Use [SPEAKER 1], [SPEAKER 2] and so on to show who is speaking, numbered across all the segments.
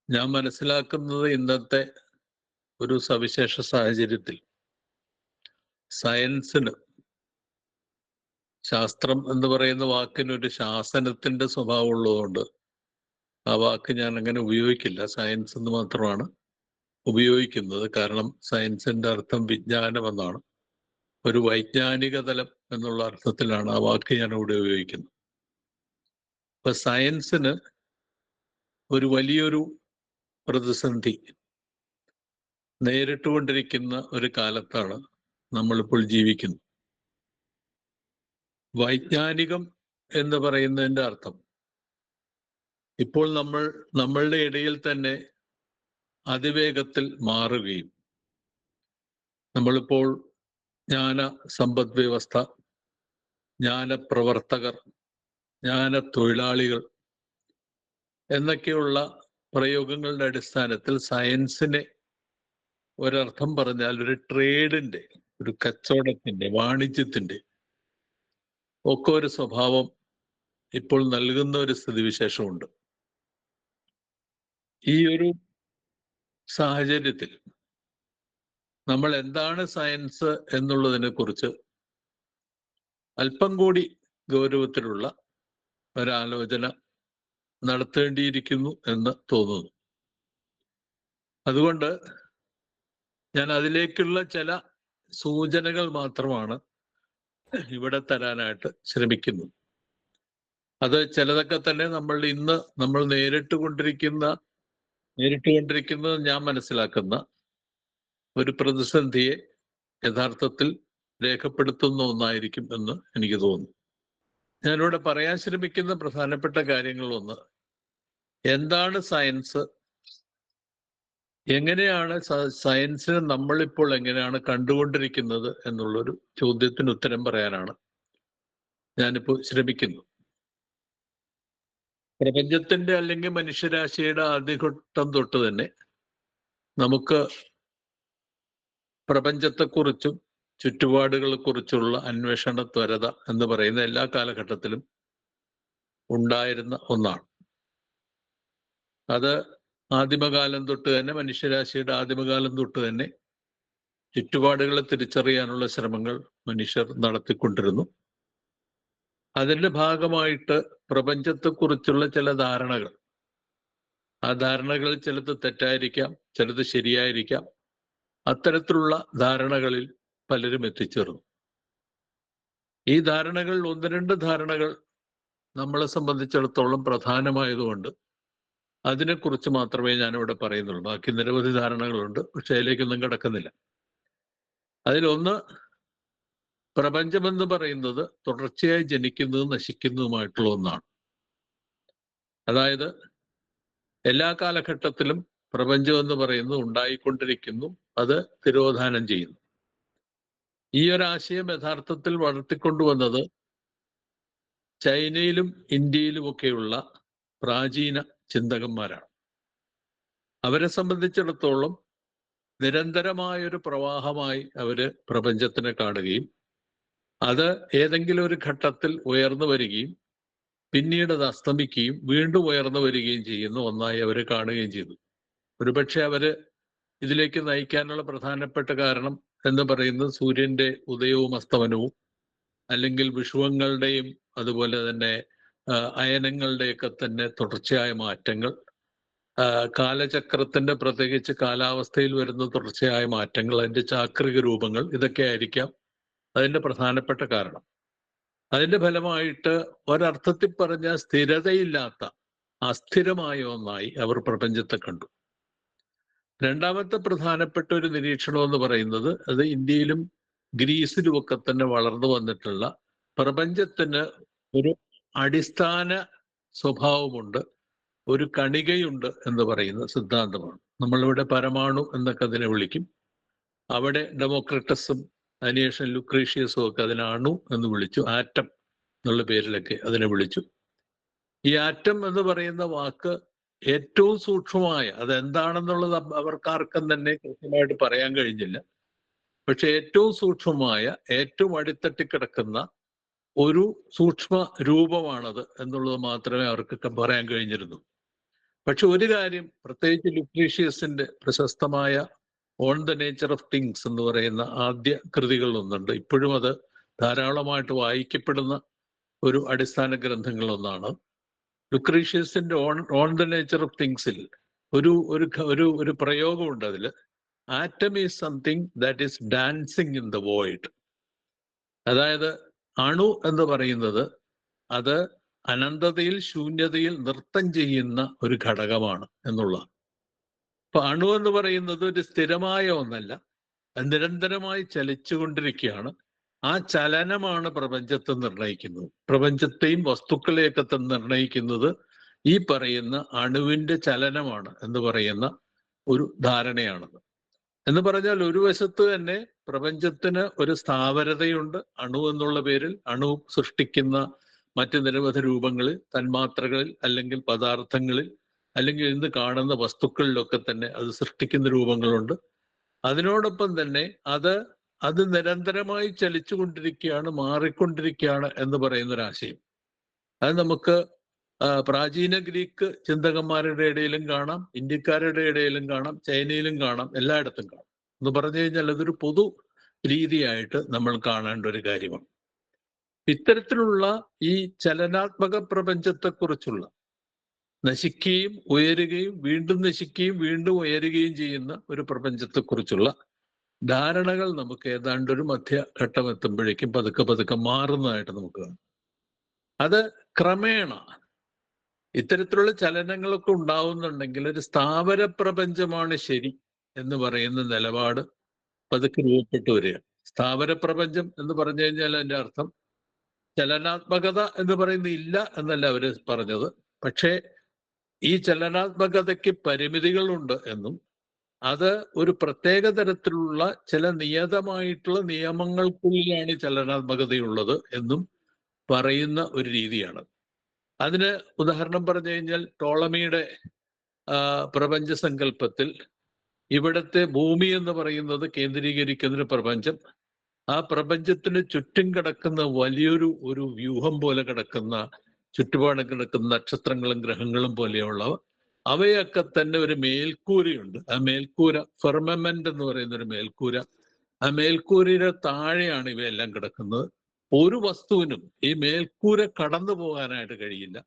[SPEAKER 1] ഞാൻ മനസ്സിലാക്കുന്നത് ഇന്നത്തെ ഒരു സവിശേഷ സാഹചര്യത്തിൽ സയൻസിന്, ശാസ്ത്രം എന്ന് പറയുന്ന വാക്കിനൊരു ശാസനത്തിന്റെ സ്വഭാവം ഉള്ളതുകൊണ്ട് ആ വാക്ക് ഞാൻ അങ്ങനെ ഉപയോഗിക്കില്ല. സയൻസ് എന്ന് മാത്രമാണ് ഉപയോഗിക്കുന്നത്. കാരണം സയൻസിന്റെ അർത്ഥം വിജ്ഞാനം എന്നാണ്. ഒരു വൈജ്ഞാനിക തലം എന്നുള്ള അർത്ഥത്തിലാണ് ആ വാക്ക് ഞാൻ ഇവിടെ ഉപയോഗിക്കുന്നത്. അപ്പൊ സയൻസിന് ഒരു വലിയൊരു പ്രതിസന്ധി നേരിട്ടുകൊണ്ടിരിക്കുന്ന ഒരു കാലത്താണ് നമ്മളിപ്പോൾ ജീവിക്കുന്നത്. വൈജ്ഞാനികം എന്ന് പറയുന്നതിൻ്റെ അർത്ഥം ഇപ്പോൾ നമ്മളുടെ ഇടയിൽ തന്നെ അതിവേഗത്തിൽ മാറുകയും, നമ്മളിപ്പോൾ ജ്ഞാന സമ്പദ് വ്യവസ്ഥ, ജ്ഞാനപ്രവർത്തകർ, ജ്ഞാന തൊഴിലാളികൾ എന്നൊക്കെയുള്ള പ്രയോഗങ്ങളുടെ അടിസ്ഥാനത്തിൽ സയൻസിനെ ഒരർത്ഥം പറഞ്ഞാൽ ഒരു ട്രേഡിന്റെ, ഒരു കച്ചവടത്തിന്റെ, വാണിജ്യത്തിന്റെ ഒക്കെ ഒരു സ്വഭാവം ഇപ്പോൾ നൽകുന്ന ഒരു സ്ഥിതിവിശേഷമുണ്ട്. ഈ ഒരു സാഹചര്യത്തിൽ നമ്മൾ എന്താണ് സയൻസ് എന്നുള്ളതിനെ കുറിച്ച് അല്പം കൂടി ഗൗരവത്തിലുള്ള ഒരാലോചന നടത്തേണ്ടിയിരിക്കുന്നു എന്ന് തോന്നുന്നു. അതുകൊണ്ട് ഞാൻ അതിലേക്കുള്ള ചില സൂചനകൾ മാത്രമാണ് ഇവിടെ തരാനായിട്ട് ശ്രമിക്കുന്നത്. അത് ചിലതൊക്കെ തന്നെ നമ്മൾ നേരിട്ട് കൊണ്ടിരിക്കുന്നത് ഞാൻ മനസ്സിലാക്കുന്ന ഒരു പ്രതിസന്ധിയെ യഥാർത്ഥത്തിൽ രേഖപ്പെടുത്തുന്ന ഒന്നായിരിക്കും എന്ന് എനിക്ക് തോന്നുന്നു. ഞാനിവിടെ പറയാൻ ശ്രമിക്കുന്ന പ്രധാനപ്പെട്ട കാര്യങ്ങളൊന്ന്, എന്താണ് സയൻസ്, എങ്ങനെയാണ് സയൻസിനെ നമ്മളിപ്പോൾ എങ്ങനെയാണ് കണ്ടുകൊണ്ടിരിക്കുന്നത് എന്നുള്ളൊരു ചോദ്യത്തിന് ഉത്തരം പറയാനാണ് ഞാനിപ്പോൾ ശ്രമിക്കുന്നത്. പ്രപഞ്ചത്തിന്റെ അല്ലെങ്കിൽ മനുഷ്യരാശിയുടെ ആദ്യഘട്ടം തൊട്ട് തന്നെ നമുക്ക് പ്രപഞ്ചത്തെക്കുറിച്ചും ചുറ്റുപാടുകളെക്കുറിച്ചുള്ള അന്വേഷണ ത്വരത എന്ന് പറയുന്ന എല്ലാ കാലഘട്ടത്തിലും ഉണ്ടായിരുന്ന ഒന്നാണ്. അത് ആദിമകാലം തൊട്ട് തന്നെ, മനുഷ്യരാശിയുടെ ആദിമകാലം തൊട്ട് തന്നെ ചുറ്റുപാടുകളെ തിരിച്ചറിയാനുള്ള ശ്രമങ്ങൾ മനുഷ്യർ നടത്തിക്കൊണ്ടിരുന്നു. അതിൻ്റെ ഭാഗമായിട്ട് പ്രപഞ്ചത്തെക്കുറിച്ചുള്ള ചില ധാരണകൾ, ആ ധാരണകൾ ചിലത് തെറ്റായിരിക്കാം, ചിലത് ശരിയായിരിക്കാം, അത്തരത്തിലുള്ള ധാരണകളിൽ പലരും എത്തിച്ചേർന്നു. ഈ ധാരണകൾ, ഒന്ന് രണ്ട് ധാരണകൾ നമ്മളെ സംബന്ധിച്ചിടത്തോളം പ്രധാനമായതുകൊണ്ട് അതിനെക്കുറിച്ച് മാത്രമേ ഞാനിവിടെ പറയുന്നുള്ളൂ. ബാക്കി നിരവധി ധാരണകളുണ്ട്, പക്ഷെ അതിലേക്കൊന്നും കിടക്കുന്നില്ല. അതിലൊന്ന്, പ്രപഞ്ചമെന്ന് പറയുന്നത് തുടർച്ചയായി ജനിക്കുന്നതും നശിക്കുന്നതുമായിട്ടുള്ള ഒന്നാണ്. അതായത് എല്ലാ കാലഘട്ടത്തിലും പ്രപഞ്ചം എന്ന് പറയുന്നത് ഉണ്ടായിക്കൊണ്ടിരിക്കുന്നു, അത് തിരോധാനം ചെയ്യുന്നു. ഈ ഒരാശയം യഥാർത്ഥത്തിൽ വളർത്തിക്കൊണ്ടുവന്നത് ചൈനയിലും ഇന്ത്യയിലുമൊക്കെയുള്ള പ്രാചീന ചിന്തകന്മാരാണ്. അവരെ സംബന്ധിച്ചിടത്തോളം നിരന്തരമായൊരു പ്രവാഹമായി അവര് പ്രപഞ്ചത്തിനെ കാണുകയും അത് ഏതെങ്കിലും ഒരു ഘട്ടത്തിൽ ഉയർന്നു വരികയും പിന്നീട് അത് അസ്തമിക്കുകയും വീണ്ടും ഉയർന്നു വരികയും ചെയ്യുന്ന ഒന്നായി അവരെ കാണുകയും ചെയ്തു. ഒരുപക്ഷെ അവര് ഇതിലേക്ക് നയിക്കാനുള്ള പ്രധാനപ്പെട്ട കാരണം എന്ന് പറയുന്നത് സൂര്യന്റെ ഉദയവും അസ്തമനവും, അല്ലെങ്കിൽ വിഷുവങ്ങളുടെയും അതുപോലെ തന്നെ അയനങ്ങളുടെയൊക്കെ തന്നെ തുടർച്ചയായ മാറ്റങ്ങൾ, കാലചക്രത്തിന്റെ പ്രത്യേകിച്ച് കാലാവസ്ഥയിൽ വരുന്ന തുടർച്ചയായ മാറ്റങ്ങൾ, അതിന്റെ ചാക്രിക രൂപങ്ങൾ, ഇതൊക്കെ ആയിരിക്കാം അതിന്റെ പ്രധാനപ്പെട്ട കാരണം. അതിന്റെ ഫലമായിട്ട് ഒരർത്ഥത്തിൽ പറഞ്ഞ സ്ഥിരതയില്ലാത്ത അസ്ഥിരമായ ഒന്നായി അവർ പ്രപഞ്ചത്തെ കണ്ടു. രണ്ടാമത്തെ പ്രധാനപ്പെട്ട ഒരു നിരീക്ഷണം എന്ന് പറയുന്നത്, അത് ഇന്ത്യയിലും ഗ്രീസിലുമൊക്കെ തന്നെ വളർന്നു വന്നിട്ടുള്ള പ്രപഞ്ചത്തിന് ഒരു അടിസ്ഥാന സ്വഭാവമുണ്ട്, ഒരു കണികയുണ്ട് എന്ന് പറയുന്ന സിദ്ധാന്തമാണ്. നമ്മളിവിടെ പരമാണു എന്നൊക്കെ അതിനെ വിളിക്കും. അവിടെ ഡെമോക്രിറ്റസും അതിനുശേഷം ലുക്രീഷ്യസും ഒക്കെ അതിനെ അണു എന്ന് വിളിച്ചു, ആറ്റം എന്നുള്ള പേരിലൊക്കെ അതിനെ വിളിച്ചു. ഈ ആറ്റം എന്ന് പറയുന്ന വാക്ക് ഏറ്റവും സൂക്ഷ്മമായ, അതെന്താണെന്നുള്ളത് അവർക്കാർക്കും തന്നെ കൃത്യമായിട്ട് പറയാൻ കഴിഞ്ഞില്ല. പക്ഷെ ഏറ്റവും സൂക്ഷ്മമായ, ഏറ്റവും അടിത്തട്ടിക്കിടക്കുന്ന ഒരു സൂക്ഷ്മ രൂപമാണത് എന്നുള്ളത് മാത്രമേ അവർക്ക് പറയാൻ കഴിഞ്ഞിരുന്നു. പക്ഷെ ഒരു കാര്യം പ്രത്യേകിച്ച് ലുക്രീഷ്യസിന്റെ പ്രശസ്തമായ on the nature of things എന്ന് പറയുന്ന ആദ്യ കൃതികളിലൊന്നുണ്ട്. ഇപ്പോഴും അത് ധാരാളമായിട്ട് വായിക്കപ്പെടുന്ന ഒരു അടിസ്ഥാന ഗ്രന്ഥങ്ങളൊന്നാണ്. ലുക്രീഷ്യസിന്റെ ഓൺ ദ നേച്ചർ ഓഫ് തിങ്സിൽ ഒരു ഒരു ഒരു ഒരു പ്രയോഗമുണ്ട്. അതിൽ atom is something that is dancing in the void. അതായത് അണു എന്ന് പറയുന്നത് അത് അനന്തതയിൽ ശൂന്യതയിൽ നൃത്തം ചെയ്യുന്ന ഒരു ഘടകമാണ് എന്നുള്ളതാണ്. അപ്പൊ അണു എന്ന് പറയുന്നത് ഒരു സ്ഥിരമായ ഒന്നല്ല, നിരന്തരമായി ചലിച്ചുകൊണ്ടിരിക്കുകയാണ്. ആ ചലനമാണ് പ്രപഞ്ചത്തെ നിർണയിക്കുന്നത്. പ്രപഞ്ചത്തെയും വസ്തുക്കളെയൊക്കെ നിർണയിക്കുന്നത് ഈ പറയുന്ന അണുവിന്റെ ചലനമാണ് എന്ന് പറയുന്ന ഒരു ധാരണയാണത്. എന്ന് പറഞ്ഞാൽ ഒരു വശത്ത് തന്നെ പ്രപഞ്ചത്തിന് ഒരു സ്ഥാവരതയുണ്ട്. അണു എന്നുള്ള പേരിൽ അണു സൃഷ്ടിക്കുന്ന മറ്റ് നിരവധി രൂപങ്ങളിൽ, തന്മാത്രകളിൽ അല്ലെങ്കിൽ പദാർത്ഥങ്ങളിൽ അല്ലെങ്കിൽ ഇന്ന് കാണുന്ന വസ്തുക്കളിലൊക്കെ തന്നെ അത് സൃഷ്ടിക്കുന്ന രൂപങ്ങളുണ്ട്. അതിനോടൊപ്പം തന്നെ അത് നിരന്തരമായി ചലിച്ചുകൊണ്ടിരിക്കുകയാണ്, മാറിക്കൊണ്ടിരിക്കുകയാണ് എന്ന് പറയുന്ന ഒരാശയം. അത് നമുക്ക് പ്രാചീന ഗ്രീക്ക് ചിന്തകന്മാരുടെ ഇടയിലും കാണാം, ഇന്ത്യക്കാരുടെ ഇടയിലും കാണാം, ചൈനയിലും കാണാം, എല്ലായിടത്തും കാണാം. എന്ന് പറഞ്ഞു കഴിഞ്ഞാൽ അതൊരു പൊതു രീതിയായിട്ട് നമ്മൾ കാണേണ്ട ഒരു കാര്യമാണ്. ഇത്തരത്തിലുള്ള ഈ ചലനാത്മക പ്രപഞ്ചത്തെക്കുറിച്ചുള്ള നശിക്കുകയും ഉയരുകയും വീണ്ടും നശിക്കുകയും വീണ്ടും ഉയരുകയും ചെയ്യുന്ന ഒരു പ്രപഞ്ചത്തെക്കുറിച്ചുള്ള ധാരണകൾ നമുക്ക് ഏതാണ്ട് ഒരു മധ്യഘട്ടം എത്തുമ്പോഴേക്കും പതുക്കെ പതുക്കെ മാറുന്നതായിട്ട് നമുക്ക് കാണാം. അത് ക്രമേണ ഇത്തരത്തിലുള്ള ചലനങ്ങളൊക്കെ ഉണ്ടാവുന്നുണ്ടെങ്കിൽ ഒരു സ്ഥാവര പ്രപഞ്ചമാണ് ശരി എന്ന് പറയുന്ന നിലപാട് പതുക്കെ രൂപപ്പെട്ടു വരികയാണ്. സ്ഥാവര പ്രപഞ്ചം എന്ന് പറഞ്ഞു കഴിഞ്ഞാൽ അതിൻ്റെ അർത്ഥം ചലനാത്മകത എന്ന് പറയുന്നത് ഇല്ല എന്നല്ല അവര് പറഞ്ഞത്. പക്ഷേ ഈ ചലനാത്മകതയ്ക്ക് പരിമിതികളുണ്ട് എന്നും അത് ഒരു പ്രത്യേക തരത്തിലുള്ള ചില നിയതമായിട്ടുള്ള നിയമങ്ങൾക്കുള്ളിലാണ് ചലനാത്മകതയുള്ളത് എന്നും പറയുന്ന ഒരു രീതിയാണ്. അതിന് ഉദാഹരണം പറഞ്ഞു കഴിഞ്ഞാൽ ടോളമിയുടെ പ്രപഞ്ച സങ്കല്പത്തിൽ ഇവിടുത്തെ ഭൂമി എന്ന് പറയുന്നത് കേന്ദ്രീകരിക്കുന്ന ഒരു പ്രപഞ്ചം, ആ പ്രപഞ്ചത്തിന് ചുറ്റും കിടക്കുന്ന വലിയൊരു വ്യൂഹം പോലെ കിടക്കുന്ന, ചുറ്റുപാടും കിടക്കുന്ന നക്ഷത്രങ്ങളും ഗ്രഹങ്ങളും പോലെയുള്ളവ, അവയൊക്കെ തന്നെ ഒരു മേൽക്കൂരയുണ്ട്. ആ മേൽക്കൂര ഫെർമമെന്റ് എന്ന് പറയുന്ന ഒരു മേൽക്കൂര, ആ മേൽക്കൂരയുടെ താഴെയാണ് ഇവയെല്ലാം കിടക്കുന്നത്. ഒരു വസ്തുവിനും ഈ മേൽക്കൂര കടന്നു പോകാനായിട്ട് കഴിയില്ല.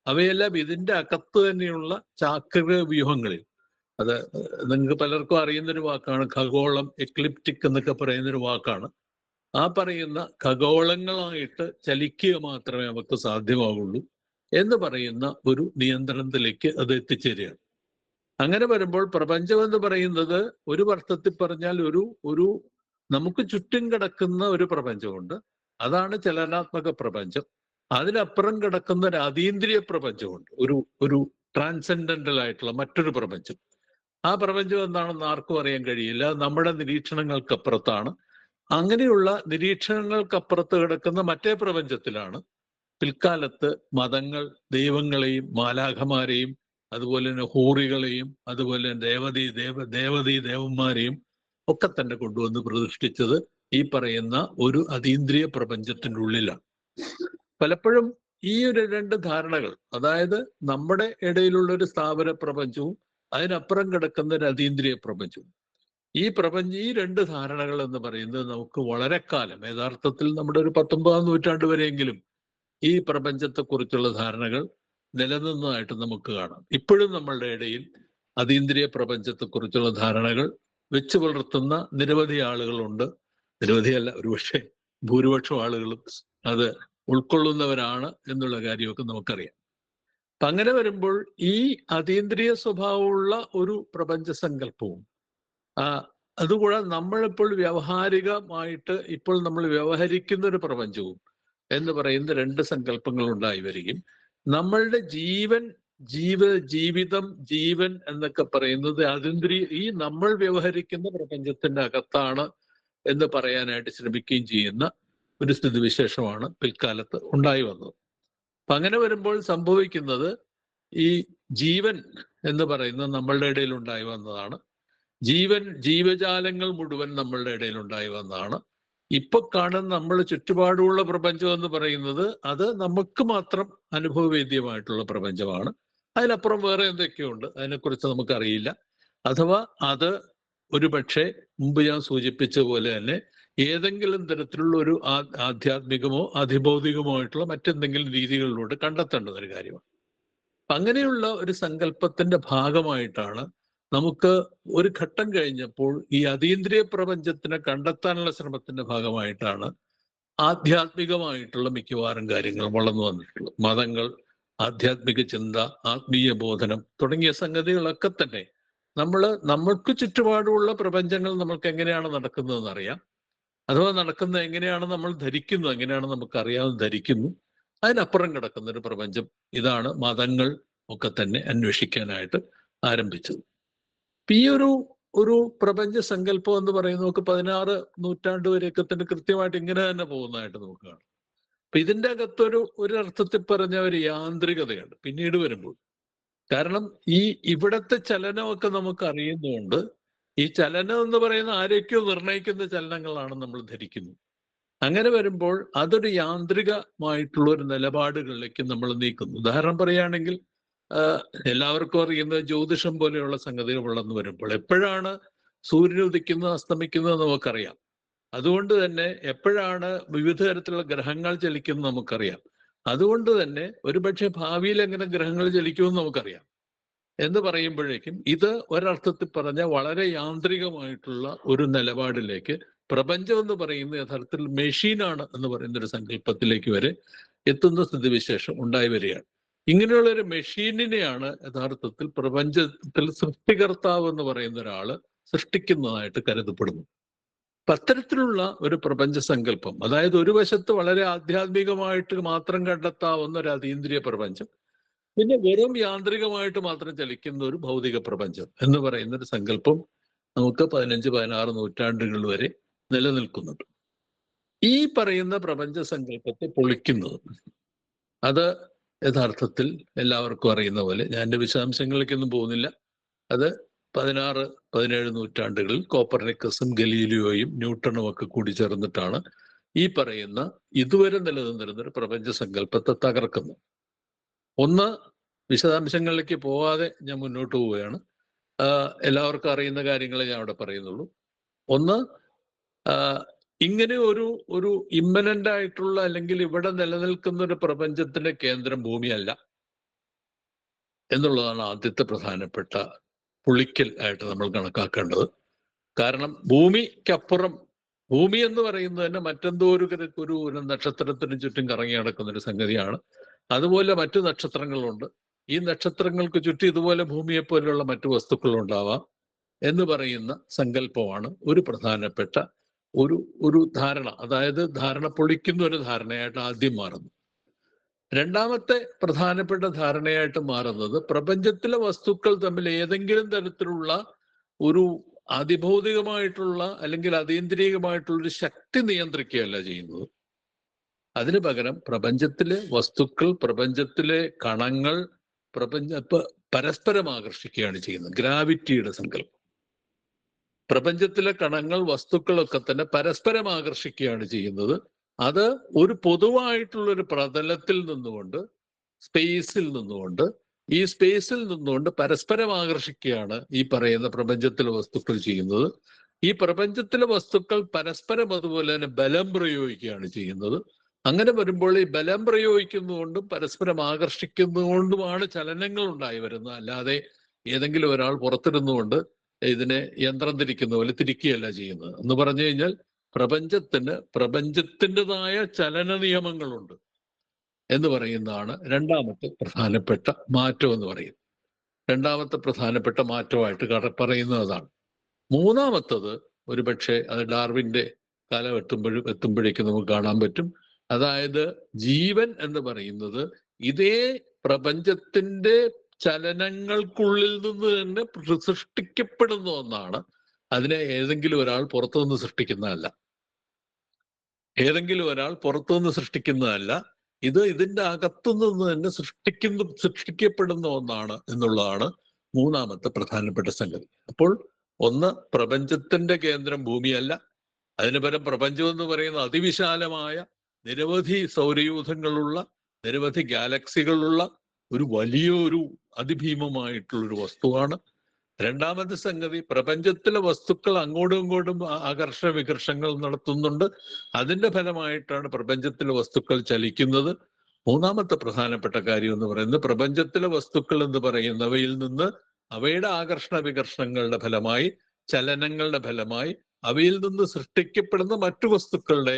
[SPEAKER 1] അവയെല്ലാം ഇതിന്റെ അകത്ത് തന്നെയുള്ള ചാക്രിക വ്യൂഹങ്ങളിൽ, അത് നിങ്ങൾക്ക് പലർക്കും അറിയുന്നൊരു വാക്കാണ് ഖഗോളം, എക്ലിപ്റ്റിക് എന്നൊക്കെ പറയുന്നൊരു വാക്കാണ്. ആ പറയുന്ന ഖഗോളങ്ങളായിട്ട് ചലിക്കുക മാത്രമേ നമുക്ക് സാധ്യമാവുള്ളൂ എന്ന് പറയുന്ന ഒരു നിയന്ത്രണത്തിലേക്ക് അത് എത്തിച്ചേരുകയാണ്. അങ്ങനെ വരുമ്പോൾ പ്രപഞ്ചം എന്ന് പറയുന്നത് ഒരു അർത്ഥത്തിൽ പറഞ്ഞാൽ ഒരു നമുക്ക് ചുറ്റും കിടക്കുന്ന ഒരു പ്രപഞ്ചമുണ്ട്. അതാണ് ചലനാത്മക പ്രപഞ്ചം. അതിനപ്പുറം കിടക്കുന്ന ഒരു അതീന്ദ്രിയ പ്രപഞ്ചമുണ്ട്, ഒരു ട്രാൻസെൻഡന്റൽ ആയിട്ടുള്ള മറ്റൊരു പ്രപഞ്ചം. ആ പ്രപഞ്ചം എന്താണെന്ന് ആർക്കും അറിയാൻ കഴിയില്ല, നമ്മുടെ നിരീക്ഷണങ്ങൾക്കപ്പുറത്താണ്. അങ്ങനെയുള്ള നിരീക്ഷണങ്ങൾക്കപ്പുറത്ത് കിടക്കുന്ന മറ്റേ പ്രപഞ്ചത്തിലാണ് പിൽക്കാലത്ത് മതങ്ങൾ ദൈവങ്ങളെയും മാലാഖമാരെയും അതുപോലെ തന്നെ ഹൂറികളെയും അതുപോലെ ദേവന്മാരെയും ഒക്കെ തന്നെ കൊണ്ടുവന്ന് പ്രതിഷ്ഠിച്ചത് ഈ പറയുന്ന ഒരു അതീന്ദ്രിയ പ്രപഞ്ചത്തിൻ്റെ ഉള്ളിലാണ്. പലപ്പോഴും ഈ ഒരു രണ്ട് ധാരണകൾ, അതായത് നമ്മുടെ ഇടയിലുള്ള ഒരു സ്ഥാവര പ്രപഞ്ചവും അതിനപ്പുറം കിടക്കുന്ന ഒരു അതീന്ദ്രിയ പ്രപഞ്ചവും, ഈ രണ്ട് ധാരണകൾ എന്ന് പറയുന്നത് നമുക്ക് വളരെ കാലം, യഥാർത്ഥത്തിൽ നമ്മുടെ ഒരു 19-ാം നൂറ്റാണ്ട് വരെയെങ്കിലും ഈ പ്രപഞ്ചത്തെക്കുറിച്ചുള്ള ധാരണകൾ നിലനിന്നതായിട്ട് നമുക്ക് കാണാം. ഇപ്പോഴും നമ്മളുടെ ഇടയിൽ അതീന്ദ്രിയ പ്രപഞ്ചത്തെക്കുറിച്ചുള്ള ധാരണകൾ വെച്ച് പുലർത്തുന്ന നിരവധി ആളുകളുണ്ട്. നിരവധിയല്ല, ഒരുപക്ഷെ ഭൂരിപക്ഷം ആളുകളും അത് ഉൾക്കൊള്ളുന്നവരാണ് എന്നുള്ള കാര്യമൊക്കെ നമുക്കറിയാം. അപ്പം അങ്ങനെ വരുമ്പോൾ ഈ അതീന്ദ്രിയ സ്വഭാവമുള്ള ഒരു പ്രപഞ്ച സങ്കല്പവും അതുകൂടാതെ നമ്മളിപ്പോൾ വ്യാവഹാരികമായിട്ട് ഇപ്പോൾ നമ്മൾ വ്യവഹരിക്കുന്ന ഒരു പ്രപഞ്ചവും എന്ന് പറയുന്ന രണ്ട് സങ്കല്പങ്ങൾ ഉണ്ടായി വരികയും നമ്മളുടെ ജീവിതം ജീവൻ എന്നൊക്കെ പറയുന്നത് ഈ നമ്മൾ വ്യവഹരിക്കുന്ന പ്രപഞ്ചത്തിന്റെ അകത്താണ് എന്ന് പറയാനായിട്ട് ശ്രമിക്കുകയും ചെയ്യുന്ന ഒരു സ്ഥിതിവിശേഷമാണ് പിൽക്കാലത്ത് ഉണ്ടായി വന്നത്. അപ്പൊ അങ്ങനെ വരുമ്പോൾ സംഭവിക്കുന്നത് ഈ ജീവൻ എന്ന് പറയുന്നത് നമ്മളുടെ ഇടയിൽ ഉണ്ടായി വന്നതാണ്. ജീവജാലങ്ങൾ മുഴുവൻ നമ്മളുടെ ഇടയിൽ ഉണ്ടായി വന്നതാണ്. ഇപ്പൊ കാണുന്ന നമ്മൾ ചുറ്റുപാടുമുള്ള പ്രപഞ്ചം എന്ന് പറയുന്നത് അത് നമുക്ക് മാത്രം അനുഭവവേദ്യമായിട്ടുള്ള പ്രപഞ്ചമാണ്. അതിനപ്പുറം വേറെ എന്തൊക്കെയുണ്ട് അതിനെക്കുറിച്ച് നമുക്കറിയില്ല. അഥവാ അത് ഒരു പക്ഷേ മുമ്പ് ഞാൻ സൂചിപ്പിച്ച പോലെ തന്നെ ഏതെങ്കിലും തരത്തിലുള്ള ഒരു ആധ്യാത്മികമോ അതിഭൗതികമോ ആയിട്ടുള്ള മറ്റെന്തെങ്കിലും രീതികളിലൂടെ കണ്ടെത്തേണ്ടത് ഒരു കാര്യമാണ്. അങ്ങനെയുള്ള ഒരു സങ്കല്പത്തിന്റെ ഭാഗമായിട്ടാണ് നമുക്ക് ഒരു ഘട്ടം കഴിഞ്ഞപ്പോൾ ഈ അതീന്ദ്രിയ പ്രപഞ്ചത്തിനെ കണ്ടെത്താനുള്ള ശ്രമത്തിന്റെ ഭാഗമായിട്ടാണ് ആധ്യാത്മികമായിട്ടുള്ള മിക്കവാറും കാര്യങ്ങൾ വളർന്നു വന്നിട്ടുള്ളത്. മതങ്ങൾ, ആധ്യാത്മിക ചിന്ത, ആത്മീയ ബോധനം തുടങ്ങിയ സംഗതികളൊക്കെ തന്നെ നമ്മൾക്ക് ചുറ്റുപാടുമുള്ള പ്രപഞ്ചങ്ങൾ നമ്മൾക്ക് എങ്ങനെയാണ് നടക്കുന്നതെന്ന് അറിയാം. അഥവാ നടക്കുന്നത് എങ്ങനെയാണ് നമ്മൾ ധരിക്കുന്നു, എങ്ങനെയാണ് നമുക്കറിയാവുന്ന ധരിക്കുന്നു. അതിനപ്പുറം കിടക്കുന്ന ഒരു പ്രപഞ്ചം ഇതാണ് മതങ്ങൾ ഒക്കെ തന്നെ അന്വേഷിക്കാനായിട്ട് ആരംഭിച്ചത്. ഈ ഒരു പ്രപഞ്ച സങ്കല്പം എന്ന് പറയുന്നത് നമുക്ക് 16 നൂറ്റാണ്ട് വരെയൊക്കെ തന്നെ കൃത്യമായിട്ട് ഇങ്ങനെ തന്നെ പോകുന്നതായിട്ട് നമുക്ക് കാണാം. അപ്പൊ ഇതിന്റെ അകത്തൊരു അർത്ഥത്തിൽ പറഞ്ഞ ഒരു യാന്ത്രികതയുണ്ട് പിന്നീട് വരുമ്പോൾ. കാരണം ഇവിടത്തെ ചലനമൊക്കെ നമുക്ക് അറിയുന്നതുകൊണ്ട് ഈ ചലനം എന്ന് പറയുന്ന ആരൊക്കെയോ നിർണയിക്കുന്ന ചലനങ്ങളാണ് നമ്മൾ ധരിക്കുന്നത്. അങ്ങനെ വരുമ്പോൾ അതൊരു യാന്ത്രികമായിട്ടുള്ള ഒരു നിലപാടുകളിലേക്ക് നമ്മൾ നീക്കുന്നു. ഉദാഹരണം പറയുകയാണെങ്കിൽ എല്ലാവർക്കും അറിയുന്ന ജ്യോതിഷം പോലെയുള്ള സംഗതികൾ വളർന്നു വരുമ്പോൾ എപ്പോഴാണ് സൂര്യൻ ഉദിക്കുന്നത് അസ്തമിക്കുന്നത് നമുക്കറിയാം. അതുകൊണ്ട് തന്നെ എപ്പോഴാണ് വിവിധ തരത്തിലുള്ള ഗ്രഹങ്ങൾ ചലിക്കുന്നത് നമുക്കറിയാം. അതുകൊണ്ട് തന്നെ ഒരുപക്ഷെ ഭാവിയിൽ എങ്ങനെ ഗ്രഹങ്ങൾ ചലിക്കുമെന്ന് നമുക്കറിയാം. എന്ന് പറയുമ്പോഴേക്കും ഇത് ഒരർത്ഥത്തിൽ പറഞ്ഞ വളരെ യാന്ത്രികമായിട്ടുള്ള ഒരു നിലപാടിലേക്ക് പ്രപഞ്ചം എന്ന് പറയുന്ന യഥാർത്ഥത്തിൽ മെഷീനാണ് എന്ന് പറയുന്ന ഒരു സങ്കല്പത്തിലേക്ക് വരെ എത്തുന്ന സ്ഥിതിവിശേഷം ഉണ്ടായി വരികയാണ്. ഇങ്ങനെയുള്ള ഒരു മെഷീനിനെയാണ് യഥാർത്ഥത്തിൽ പ്രപഞ്ചത്തിൽ സൃഷ്ടികർത്താവ് എന്ന് പറയുന്ന ഒരാള് സൃഷ്ടിക്കുന്നതായിട്ട് കരുതപ്പെടുന്നു. അത്തരത്തിലുള്ള ഒരു പ്രപഞ്ച സങ്കല്പം, അതായത് ഒരു വശത്ത് വളരെ ആധ്യാത്മികമായിട്ട് മാത്രം കണ്ടെത്താവുന്ന ഒരു അതീന്ദ്രിയ പ്രപഞ്ചം, പിന്നെ വെറും യാന്ത്രികമായിട്ട് മാത്രം ചലിക്കുന്ന ഒരു ഭൗതിക പ്രപഞ്ചം എന്ന് പറയുന്ന ഒരു സങ്കല്പം നമുക്ക് 15-16 നൂറ്റാണ്ടുകൾ വരെ നിലനിൽക്കുന്നുണ്ട്. ഈ പറയുന്ന പ്രപഞ്ച സങ്കല്പത്തെ പൊളിക്കുന്നത് അത് യഥാർത്ഥത്തിൽ എല്ലാവർക്കും അറിയുന്ന പോലെ ഞാൻ എൻ്റെ വിശദാംശങ്ങളിലേക്കൊന്നും പോകുന്നില്ല. അത് 16-17 നൂറ്റാണ്ടുകളിൽ കോപ്പർനിക്കസും ഗലീലിയോയും ന്യൂട്ടണും ഒക്കെ കൂടി ചേർന്നിട്ടാണ് ഈ പറയുന്ന ഇതുവരെ നിലനിന്നിരുന്ന ഒരു പ്രപഞ്ച സങ്കല്പത്തെ തകർക്കുന്നത്. ഒന്ന്, വിശദാംശങ്ങളിലേക്ക് പോവാതെ ഞാൻ മുന്നോട്ട് പോവുകയാണ്. എല്ലാവർക്കും അറിയുന്ന കാര്യങ്ങളെ ഞാൻ അവിടെ പറയുന്നുള്ളൂ. ഒന്ന്, ഇങ്ങനെ ഒരു ഇമ്മനന്റ് ആയിട്ടുള്ള അല്ലെങ്കിൽ ഇവിടെ നിലനിൽക്കുന്ന ഒരു പ്രപഞ്ചത്തിന്റെ കേന്ദ്രം ഭൂമിയല്ല എന്നുള്ളതാണ് ആദ്യത്തെ പ്രധാനപ്പെട്ട പൊളിക്കൽ ആയിട്ട് നമ്മൾ കണക്കാക്കേണ്ടത്. കാരണം ഭൂമിക്കപ്പുറം, ഭൂമി എന്ന് പറയുന്നത് തന്നെ മറ്റെന്തോ ഒരു നക്ഷത്രത്തിന് ചുറ്റും കറങ്ങി നടക്കുന്ന ഒരു സംഗതിയാണ്. അതുപോലെ മറ്റു നക്ഷത്രങ്ങളുണ്ട്. ഈ നക്ഷത്രങ്ങൾക്ക് ചുറ്റും ഇതുപോലെ ഭൂമിയെ പോലെയുള്ള മറ്റു വസ്തുക്കളുണ്ടാവാം എന്ന് പറയുന്ന സങ്കല്പമാണ് ഒരു പ്രധാനപ്പെട്ട ഒരു ധാരണ. അതായത് ധാരണ പൊളിക്കുന്ന ഒരു ധാരണയായിട്ട് ആദ്യം മാറുന്നു. രണ്ടാമത്തെ പ്രധാനപ്പെട്ട ധാരണയായിട്ട് മാറുന്നത് പ്രപഞ്ചത്തിലെ വസ്തുക്കൾ തമ്മിൽ ഏതെങ്കിലും തരത്തിലുള്ള ഒരു അതിഭൗതികമായിട്ടുള്ള അല്ലെങ്കിൽ അതീന്ദ്രിയമായിട്ടുള്ള ഒരു ശക്തി നിയന്ത്രിക്കുകയല്ല ചെയ്യുന്നത്. അതിനു പകരം പ്രപഞ്ചത്തിലെ വസ്തുക്കൾ, പ്രപഞ്ചത്തിലെ കണങ്ങൾ പരസ്പരം ആകർഷിക്കുകയാണ് ചെയ്യുന്നത്. ഗ്രാവിറ്റിയുടെ സങ്കല്പം. പ്രപഞ്ചത്തിലെ കണങ്ങൾ, വസ്തുക്കളൊക്കെ തന്നെ പരസ്പരം ആകർഷിക്കുകയാണ് ചെയ്യുന്നത്. അത് ഒരു പൊതുവായിട്ടുള്ളൊരു പ്രതലത്തിൽ നിന്നുകൊണ്ട്, സ്പേസിൽ നിന്നുകൊണ്ട് പരസ്പരം ആകർഷിക്കുകയാണ് ഈ പറയുന്ന പ്രപഞ്ചത്തിലെ വസ്തുക്കൾ ചെയ്യുന്നത്. ഈ പ്രപഞ്ചത്തിലെ വസ്തുക്കൾ പരസ്പരം അതുപോലെ തന്നെ ബലം പ്രയോഗിക്കുകയാണ് ചെയ്യുന്നത്. അങ്ങനെ വരുമ്പോൾ ഈ ബലം പ്രയോഗിക്കുന്നതുകൊണ്ടും പരസ്പരം ആകർഷിക്കുന്നതുകൊണ്ടുമാണ് ചലനങ്ങൾ ഉണ്ടായി വരുന്നത്. അല്ലാതെ ഏതെങ്കിലും ഒരാൾ പുറത്തിരുന്നുകൊണ്ട് ഇതിനെ യന്ത്രം തിരിക്കുന്ന പോലെ തിരിക്കുകയല്ല ചെയ്യുന്നത്. എന്ന് പറഞ്ഞു കഴിഞ്ഞാൽ പ്രപഞ്ചത്തിൻ്റെതായ ചലന നിയമങ്ങളുണ്ട് എന്ന് പറയുന്നതാണ് രണ്ടാമത്തെ പ്രധാനപ്പെട്ട മാറ്റം എന്ന് പറയുന്നത്. രണ്ടാമത്തെ പ്രധാനപ്പെട്ട മാറ്റമായിട്ട് പറയുന്നതാണ്. മൂന്നാമത്തത് ഒരുപക്ഷെ അത് ഡാർവിൻ്റെ കാലം എത്തുമ്പോഴേക്കും നമുക്ക് കാണാൻ പറ്റും. അതായത് ജീവൻ എന്ന് പറയുന്നത് ഇതേ പ്രപഞ്ചത്തിന്റെ ചലനങ്ങൾക്കുള്ളിൽ നിന്ന് തന്നെ സൃഷ്ടിക്കപ്പെടുന്ന ഒന്നാണ്. അതിനെ ഏതെങ്കിലും ഒരാൾ പുറത്തുനിന്ന് സൃഷ്ടിക്കുന്നതല്ല. ഇത് ഇതിന്റെ അകത്തുനിന്ന് തന്നെ സൃഷ്ടിക്കപ്പെടുന്ന ഒന്നാണ് എന്നുള്ളതാണ് മൂന്നാമത്തെ പ്രധാനപ്പെട്ട സംഗതി. അപ്പോൾ ഒന്ന്, പ്രപഞ്ചത്തിന്റെ കേന്ദ്രം ഭൂമിയല്ല. അതിന് പകരം പ്രപഞ്ചം എന്ന് പറയുന്ന അതിവിശാലമായ നിരവധി സൗരയൂഥങ്ങളുള്ള, നിരവധി ഗാലക്സികളുള്ള ഒരു വലിയൊരു അതിഭീമമായിട്ടുള്ളൊരു വസ്തുവാണ്. രണ്ടാമത്തെ സംഗതി, പ്രപഞ്ചത്തിലെ വസ്തുക്കൾ അങ്ങോട്ടും ഇങ്ങോട്ടും ആകർഷണ വികർഷങ്ങൾ നടത്തുന്നുണ്ട്. അതിന്റെ ഫലമായിട്ടാണ് പ്രപഞ്ചത്തിലെ വസ്തുക്കൾ ചലിക്കുന്നത്. മൂന്നാമത്തെ പ്രധാനപ്പെട്ട കാര്യം എന്ന് പറയുന്നത്, പ്രപഞ്ചത്തിലെ വസ്തുക്കൾ എന്ന് പറയുന്നവയിൽ നിന്ന് അവയുടെ ആകർഷണ വികർഷണങ്ങളുടെ ഫലമായി, ചലനങ്ങളുടെ ഫലമായി, അവയിൽ നിന്ന് സൃഷ്ടിക്കപ്പെടുന്ന മറ്റു വസ്തുക്കളുടെ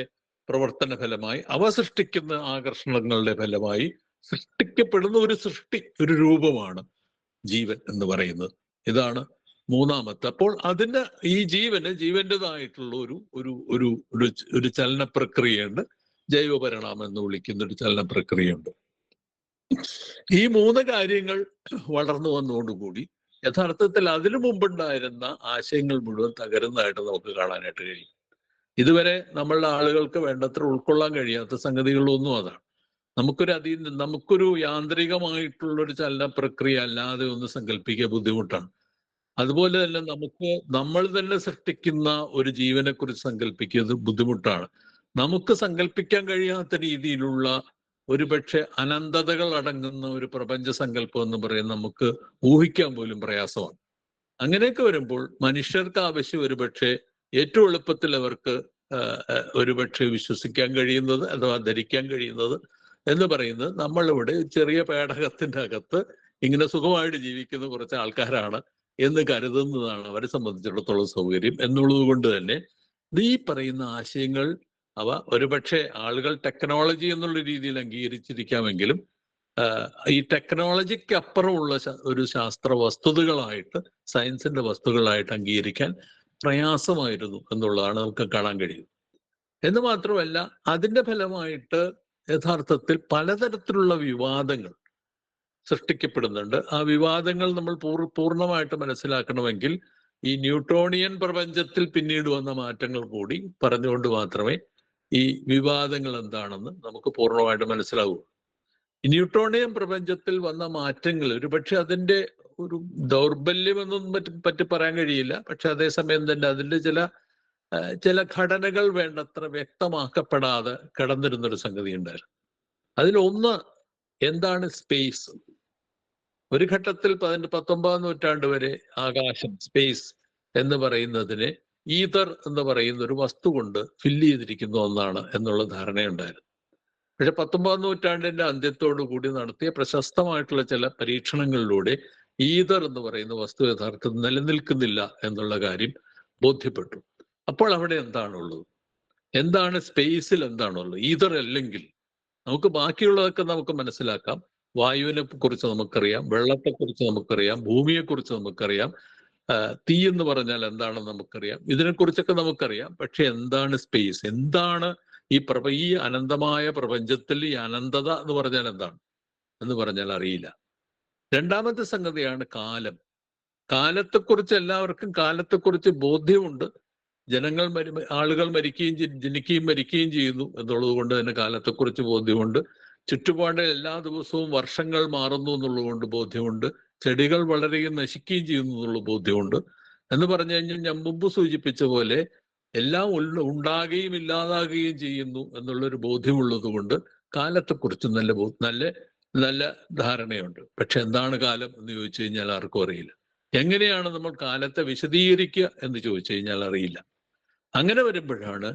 [SPEAKER 1] പ്രവർത്തന ഫലമായി, അവ സൃഷ്ടിക്കുന്ന ആകർഷണങ്ങളുടെ ഫലമായി സൃഷ്ടിക്കപ്പെടുന്ന ഒരു സൃഷ്ടി, ഒരു രൂപമാണ് ജീവൻ എന്ന് പറയുന്നത്. ഇതാണ് മൂന്നാമത്തെ. അപ്പോൾ അതിന് ഈ ജീവന്റേതായിട്ടുള്ള ഒരു ഒരു ഒരു ഒരു ചലന പ്രക്രിയയുണ്ട്. ജൈവപരിണാമം എന്ന് വിളിക്കുന്ന ഒരു ചലന പ്രക്രിയയുണ്ട്. ഈ മൂന്ന് കാര്യങ്ങൾ വളർന്നു വന്നതോടുകൂടി യഥാർത്ഥത്തിൽ അതിനു മുമ്പുണ്ടായിരുന്ന ആശയങ്ങൾ മുഴുവൻ തകരുന്നതായിട്ട് നമുക്ക് കാണാനായിട്ട് കഴിയും. ഇതുവരെ നമ്മളുടെ ആളുകൾക്ക് വേണ്ടത്ര ഉൾക്കൊള്ളാൻ കഴിയാത്ത സംഗതികളൊന്നും അതാണ്. നമുക്കൊരു യാന്ത്രികമായിട്ടുള്ളൊരു ചലന പ്രക്രിയ അല്ലാതെ ഒന്ന് സങ്കല്പിക്കുക ബുദ്ധിമുട്ടാണ്. അതുപോലെ തന്നെ നമ്മൾ തന്നെ സൃഷ്ടിക്കുന്ന ഒരു ജീവനെ കുറിച്ച് സങ്കല്പിക്കുന്നത് ബുദ്ധിമുട്ടാണ്. നമുക്ക് സങ്കല്പിക്കാൻ കഴിയാത്ത രീതിയിലുള്ള ഒരുപക്ഷെ അനന്തതകൾ അടങ്ങുന്ന ഒരു പ്രപഞ്ച സങ്കല്പം എന്ന് പറയുന്നത് നമുക്ക് ഊഹിക്കാൻ പോലും പ്രയാസമാണ്. അങ്ങനെയൊക്കെ വരുമ്പോൾ മനുഷ്യർക്ക് ആവശ്യം ഒരുപക്ഷെ ഏറ്റവും എളുപ്പത്തിൽ അവർക്ക് ഒരുപക്ഷെ വിശ്വസിക്കാൻ കഴിയുന്നത് അഥവാ ധരിക്കാൻ കഴിയുന്നത് എന്ന് പറയുന്നത്, നമ്മളിവിടെ ചെറിയ പേടകത്തിന്റെ അകത്ത് ഇങ്ങനെ സുഖമായിട്ട് ജീവിക്കുന്ന കുറച്ച് ആൾക്കാരാണ് എന്ന് കരുതുന്നതാണ് അവരെ സംബന്ധിച്ചിടത്തോളം സൗകര്യം. എന്നുള്ളത് കൊണ്ട് തന്നെ ഈ പറയുന്ന ആശയങ്ങൾ അവ ഒരുപക്ഷെ ആളുകൾ ടെക്നോളജി എന്നുള്ള രീതിയിൽ അംഗീകരിച്ചിരിക്കാമെങ്കിലും ഈ ടെക്നോളജിക്ക് അപ്പുറമുള്ള ഒരു ശാസ്ത്ര വസ്തുതകളായിട്ട്, സയൻസിന്റെ വസ്തുക്കളായിട്ട് അംഗീകരിക്കാൻ പ്രയാസമായിരുന്നു എന്നുള്ളതാണ് നമുക്ക് കാണാൻ കഴിയുന്നത്. എന്ന് മാത്രമല്ല, അതിന്റെ ഫലമായിട്ട് യഥാർത്ഥത്തിൽ പലതരത്തിലുള്ള വിവാദങ്ങൾ സൃഷ്ടിക്കപ്പെടുന്നുണ്ട്. ആ വിവാദങ്ങൾ നമ്മൾ പൂർണ്ണമായിട്ട് മനസ്സിലാക്കണമെങ്കിൽ ഈ ന്യൂട്ടോണിയൻ പ്രപഞ്ചത്തിൽ പിന്നീട് വന്ന മാറ്റങ്ങൾ കൂടി പറഞ്ഞുകൊണ്ട് മാത്രമേ ഈ വിവാദങ്ങൾ എന്താണെന്ന് നമുക്ക് പൂർണ്ണമായിട്ട് മനസ്സിലാവൂ. ഈ ന്യൂട്ടോണിയൻ പ്രപഞ്ചത്തിൽ വന്ന മാറ്റങ്ങൾ ഒരുപക്ഷെ അതിന്റെ ഒരു ദൗർബല്യമെന്നൊന്നും പറ്റി പറയാൻ കഴിയില്ല. പക്ഷെ അതേസമയം തന്നെ അതിന്റെ ചില ഘടനകൾ വേണ്ടത്ര വ്യക്തമാക്കപ്പെടാതെ കിടന്നിരുന്നൊരു സംഗതി ഉണ്ടായിരുന്നു. അതിലൊന്ന് എന്താണ് സ്പേസ്. ഒരു ഘട്ടത്തിൽ 19-ാം നൂറ്റാണ്ട് വരെ ആകാശം, സ്പേസ് എന്ന് പറയുന്നതിനെ ഈതർ എന്ന് പറയുന്ന ഒരു വസ്തു കൊണ്ട് ഫില്ല് ചെയ്തിരിക്കുന്ന ഒന്നാണ് എന്നുള്ള ധാരണയുണ്ടായിരുന്നു. പക്ഷെ 19-ാം നൂറ്റാണ്ടിന്റെ അന്ത്യത്തോടു കൂടി നടത്തിയ പ്രശസ്തമായിട്ടുള്ള ചില പരീക്ഷണങ്ങളിലൂടെ ഈതർ എന്ന് പറയുന്ന വസ്തു യഥാർത്ഥത്തിൽ നിലനിൽക്കുന്നില്ല എന്നുള്ള കാര്യം ബോധ്യപ്പെട്ടു. അപ്പോൾ അവിടെ എന്താണുള്ളത്? എന്താണ് സ്പേസിൽ എന്താണുള്ളത്? ഈതർ അല്ലെങ്കിൽ നമുക്ക് ബാക്കിയുള്ളതൊക്കെ നമുക്ക് മനസ്സിലാക്കാം. വായുവിനെ കുറിച്ച് നമുക്കറിയാം, വെള്ളത്തെക്കുറിച്ച് നമുക്കറിയാം, ഭൂമിയെക്കുറിച്ച് നമുക്കറിയാം, തീ എന്ന് പറഞ്ഞാൽ എന്താണെന്ന് നമുക്കറിയാം, ഇതിനെക്കുറിച്ചൊക്കെ നമുക്കറിയാം. പക്ഷെ എന്താണ് സ്പേസ്? എന്താണ് ഈ അനന്തമായ പ്രപഞ്ചത്തിൽ ഈ അനന്തത എന്ന് പറഞ്ഞാൽ എന്താണ് എന്ന് പറഞ്ഞാൽ അറിയില്ല. രണ്ടാമത്തെ സംഗതിയാണ് കാലം. കാലത്തെക്കുറിച്ച് എല്ലാവർക്കും കാലത്തെക്കുറിച്ച് ബോധ്യമുണ്ട്. ആളുകൾ ജനിക്കുകയും മരിക്കുകയും ചെയ്യുന്നു എന്നുള്ളത് കൊണ്ട് തന്നെ കാലത്തെക്കുറിച്ച് ബോധ്യമുണ്ട്. ചുറ്റുപാടിൽ എല്ലാ ദിവസവും വർഷങ്ങൾ മാറുന്നു എന്നുള്ളത് കൊണ്ട് ബോധ്യമുണ്ട്. ചെടികൾ വളരുകയും നശിക്കുകയും ചെയ്യുന്നു എന്നുള്ള ബോധ്യമുണ്ട്. എന്ന് പറഞ്ഞു കഴിഞ്ഞാൽ ഞാൻ മുമ്പ് സൂചിപ്പിച്ച പോലെ എല്ലാം ഉണ്ടാകുകയും ഇല്ലാതാകുകയും ചെയ്യുന്നു എന്നുള്ളൊരു ബോധ്യമുള്ളത് കൊണ്ട് കാലത്തെക്കുറിച്ച് നല്ല ധാരണയുണ്ട്. പക്ഷെ എന്താണ് കാലം എന്ന് ചോദിച്ചു കഴിഞ്ഞാൽ ആർക്കും അറിയില്ല. എങ്ങനെയാണ് നമ്മൾ കാലത്തെ വിശദീകരിക്കുക എന്ന് ചോദിച്ചു കഴിഞ്ഞാൽ അറിയില്ല. അങ്ങനെ വരുമ്പോഴാണ്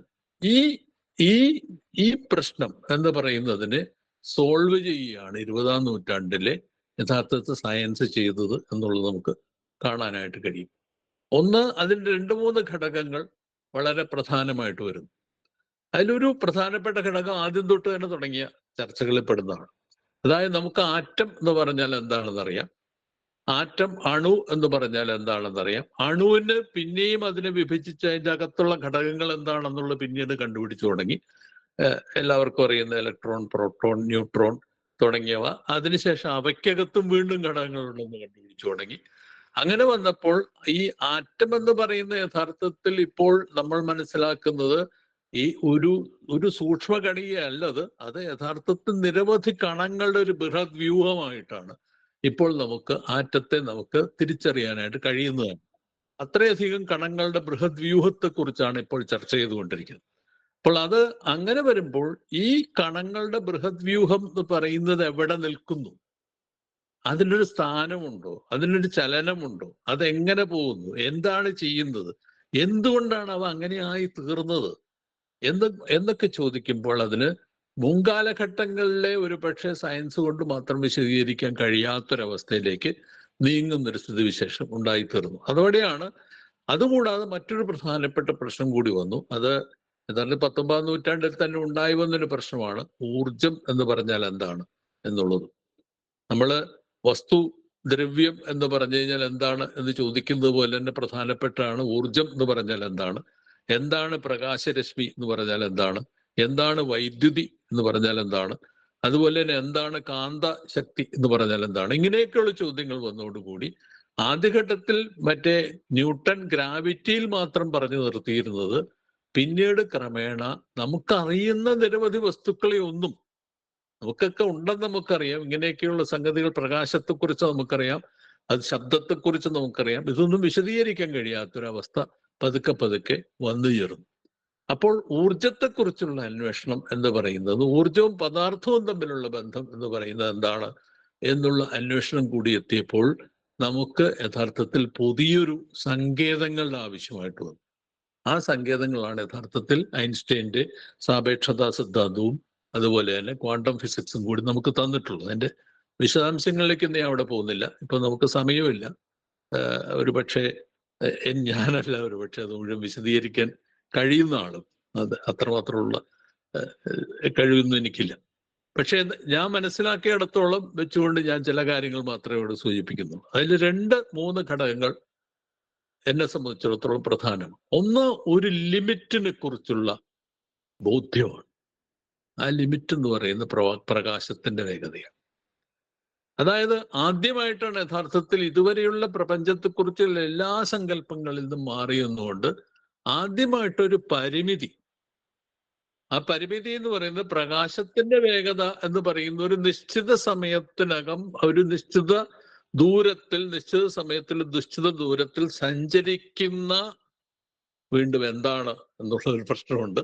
[SPEAKER 1] ഈ പ്രശ്നം എന്ന് പറയുന്നതിനെ സോൾവ് ചെയ്യുകയാണ് 20-ാം നൂറ്റാണ്ടിലെ യഥാർത്ഥത്തിൽ സയൻസ് ചെയ്തത് എന്നുള്ളത് നമുക്ക് കാണാനായിട്ട് കഴിയും. ഒന്ന്, അതിൻ്റെ 2-3 ഘടകങ്ങൾ വളരെ പ്രധാനമായിട്ട് വരുന്നു. അതിലൊരു പ്രധാനപ്പെട്ട ഘടകം ആദ്യം തൊട്ട് തന്നെ തുടങ്ങിയ ചർച്ചകളിൽ പെടുന്നതാണ്. അതായത് നമുക്ക് ആറ്റം എന്ന് പറഞ്ഞാൽ എന്താണെന്നറിയാം, ആറ്റം അണു എന്ന് പറഞ്ഞാൽ എന്താണെന്നറിയാം. അണുവിന് പിന്നെയും അതിനെ വിഭജിച്ച് അതിൻ്റെ അകത്തുള്ള ഘടകങ്ങൾ എന്താണെന്നുള്ളത് പിന്നീട് കണ്ടുപിടിച്ചു തുടങ്ങി. എല്ലാവർക്കും അറിയുന്ന ഇലക്ട്രോൺ, പ്രോട്ടോൺ, ന്യൂട്രോൺ തുടങ്ങിയവ. അതിനുശേഷം അവയ്ക്കകത്തും വീണ്ടും ഘടകങ്ങളുണ്ടെന്ന് കണ്ടുപിടിച്ചു തുടങ്ങി. അങ്ങനെ വന്നപ്പോൾ ഈ ആറ്റം എന്ന് പറയുന്ന യഥാർത്ഥത്തിൽ ഇപ്പോൾ നമ്മൾ മനസ്സിലാക്കുന്നത് ഈ ഒരു സൂക്ഷ്മ കണികയല്ലത്. അത് യഥാർത്ഥത്തിൽ നിരവധി കണങ്ങളുടെ ഒരു ബൃഹത് വ്യൂഹമായിട്ടാണ് ഇപ്പോൾ ആറ്റത്തെ നമുക്ക് തിരിച്ചറിയാനായിട്ട് കഴിയുന്നതാണ്. അത്രയധികം കണങ്ങളുടെ ബൃഹത് വ്യൂഹത്തെക്കുറിച്ചാണ് ഇപ്പോൾ ചർച്ച ചെയ്തുകൊണ്ടിരിക്കുന്നത്. അപ്പോൾ അത് അങ്ങനെ വരുമ്പോൾ ഈ കണങ്ങളുടെ ബൃഹത് വ്യൂഹം എന്ന് പറയുന്നത് എവിടെ നിൽക്കുന്നു? അതിനൊരു സ്ഥാനമുണ്ടോ, അതിനൊരു ചലനമുണ്ടോ, അതെങ്ങനെ പോകുന്നു, എന്താണ് ചെയ്യുന്നത്, എന്തുകൊണ്ടാണ് അവ അങ്ങനെയായി തീർന്നത് എന്നൊക്കെ ചോദിക്കുമ്പോൾ അതിന് മുൻകാലഘട്ടങ്ങളിലെ ഒരു പക്ഷേ സയൻസ് കൊണ്ട് മാത്രം വിശദീകരിക്കാൻ കഴിയാത്തൊരവസ്ഥയിലേക്ക് നീങ്ങുന്നൊരു സ്ഥിതിവിശേഷം ഉണ്ടായിത്തീർന്നു. അതോടെയാണ്, അതുകൂടാതെ മറ്റൊരു പ്രധാനപ്പെട്ട പ്രശ്നം കൂടി വന്നു. അത് യഥാർത്ഥ 19-ാം നൂറ്റാണ്ടിൽ തന്നെ ഉണ്ടായി വന്നൊരു പ്രശ്നമാണ് ഊർജം എന്ന് പറഞ്ഞാൽ എന്താണ് എന്നുള്ളത്. നമ്മള് വസ്തു, ദ്രവ്യം എന്ന് പറഞ്ഞു കഴിഞ്ഞാൽ എന്താണ് എന്ന് ചോദിക്കുന്നത് പോലെ തന്നെ പ്രധാനപ്പെട്ടാണ് ഊർജം എന്ന് പറഞ്ഞാൽ എന്താണ്, എന്താണ് പ്രകാശരശ്മി എന്ന് പറഞ്ഞാൽ എന്താണ്, എന്താണ് വൈദ്യുതി എന്ന് പറഞ്ഞാൽ എന്താണ്, അതുപോലെ തന്നെ എന്താണ് കാന്ത ശക്തി എന്ന് പറഞ്ഞാൽ എന്താണ്. ഇങ്ങനെയൊക്കെയുള്ള ചോദ്യങ്ങൾ വന്നതോടുകൂടി ആദ്യഘട്ടത്തിൽ മറ്റേ ന്യൂട്ടൺ ഗ്രാവിറ്റിയിൽ മാത്രം പറഞ്ഞു നിർത്തിയിരുന്നത് പിന്നീട് ക്രമേണ നമുക്കറിയുന്ന നിരവധി വസ്തുക്കളെ ഒന്നും, നമുക്കൊക്കെ ഉണ്ടെന്ന് നമുക്കറിയാം, ഇങ്ങനെയൊക്കെയുള്ള സംഗതികൾ, പ്രകാശത്തെക്കുറിച്ച് നമുക്കറിയാം, അത് ശബ്ദത്തെക്കുറിച്ച് നമുക്കറിയാം, ഇതൊന്നും വിശദീകരിക്കാൻ കഴിയാത്തൊരവസ്ഥ പതുക്കെ പതുക്കെ വന്നു ചേർന്നു. അപ്പോൾ ഊർജത്തെക്കുറിച്ചുള്ള അന്വേഷണം എന്ന് പറയുന്നത്, ഊർജവും പദാർത്ഥവും തമ്മിലുള്ള ബന്ധം എന്ന് പറയുന്നത് എന്താണ് എന്നുള്ള അന്വേഷണം കൂടി എത്തിയപ്പോൾ നമുക്ക് യഥാർത്ഥത്തിൽ പുതിയൊരു സങ്കേതങ്ങളുടെ ആവശ്യമായിട്ട് വന്നു. ആ സങ്കേതങ്ങളാണ് യഥാർത്ഥത്തിൽ ഐൻസ്റ്റൈൻ്റെ സാപേക്ഷതാ സിദ്ധാന്തവും അതുപോലെ തന്നെ ക്വാണ്ടം ഫിസിക്സും കൂടി നമുക്ക് തന്നിട്ടുള്ളത്. അതിൻ്റെ വിശദാംശങ്ങളിലേക്ക് ഞാൻ അവിടെ പോകുന്നില്ല, ഇപ്പൊ നമുക്ക് സമയമില്ല. ഒരു പക്ഷേ ഞാനല്ല ഒരു പക്ഷെ അത് മുഴുവൻ വിശദീകരിക്കാൻ കഴിയുന്ന ആളും, അത് അത്രമാത്രമുള്ള കഴിവൊന്നും എനിക്കില്ല. പക്ഷേ ഞാൻ മനസ്സിലാക്കിയിടത്തോളം വെച്ചുകൊണ്ട് ഞാൻ ചില കാര്യങ്ങൾ മാത്രമേ ഇവിടെ സൂചിപ്പിക്കുന്നു. അതിൽ 2-3 ഘടകങ്ങൾ എന്നെ സംബന്ധിച്ചിടത്തോളം പ്രധാനമാണ്. ഒന്ന്, ഒരു ലിമിറ്റിനെ കുറിച്ചുള്ള ബോധ്യമാണ്. ആ ലിമിറ്റ് എന്ന് പറയുന്ന പ്രകാശത്തിന്റെ വേഗതയാണ്. അതായത് ആദ്യമായിട്ടാണ് യഥാർത്ഥത്തിൽ ഇതുവരെയുള്ള പ്രപഞ്ചത്തെക്കുറിച്ചുള്ള എല്ലാ സങ്കല്പങ്ങളിൽ നിന്നും മാറിയെന്നുകൊണ്ട് ആദ്യമായിട്ടൊരു പരിമിതി, ആ പരിമിതി എന്ന് പറയുന്നത് പ്രകാശത്തിന്റെ വേഗത എന്ന് പറയുന്ന ഒരു നിശ്ചിത സമയത്തിനകം, ഒരു നിശ്ചിത ദൂരത്തിൽ, നിശ്ചിത സമയത്തിൽ, നിശ്ചിത ദൂരത്തിൽ സഞ്ചരിക്കുന്ന, വീണ്ടും എന്താണ് എന്നുള്ള ഒരു പ്രശ്നമുണ്ട്,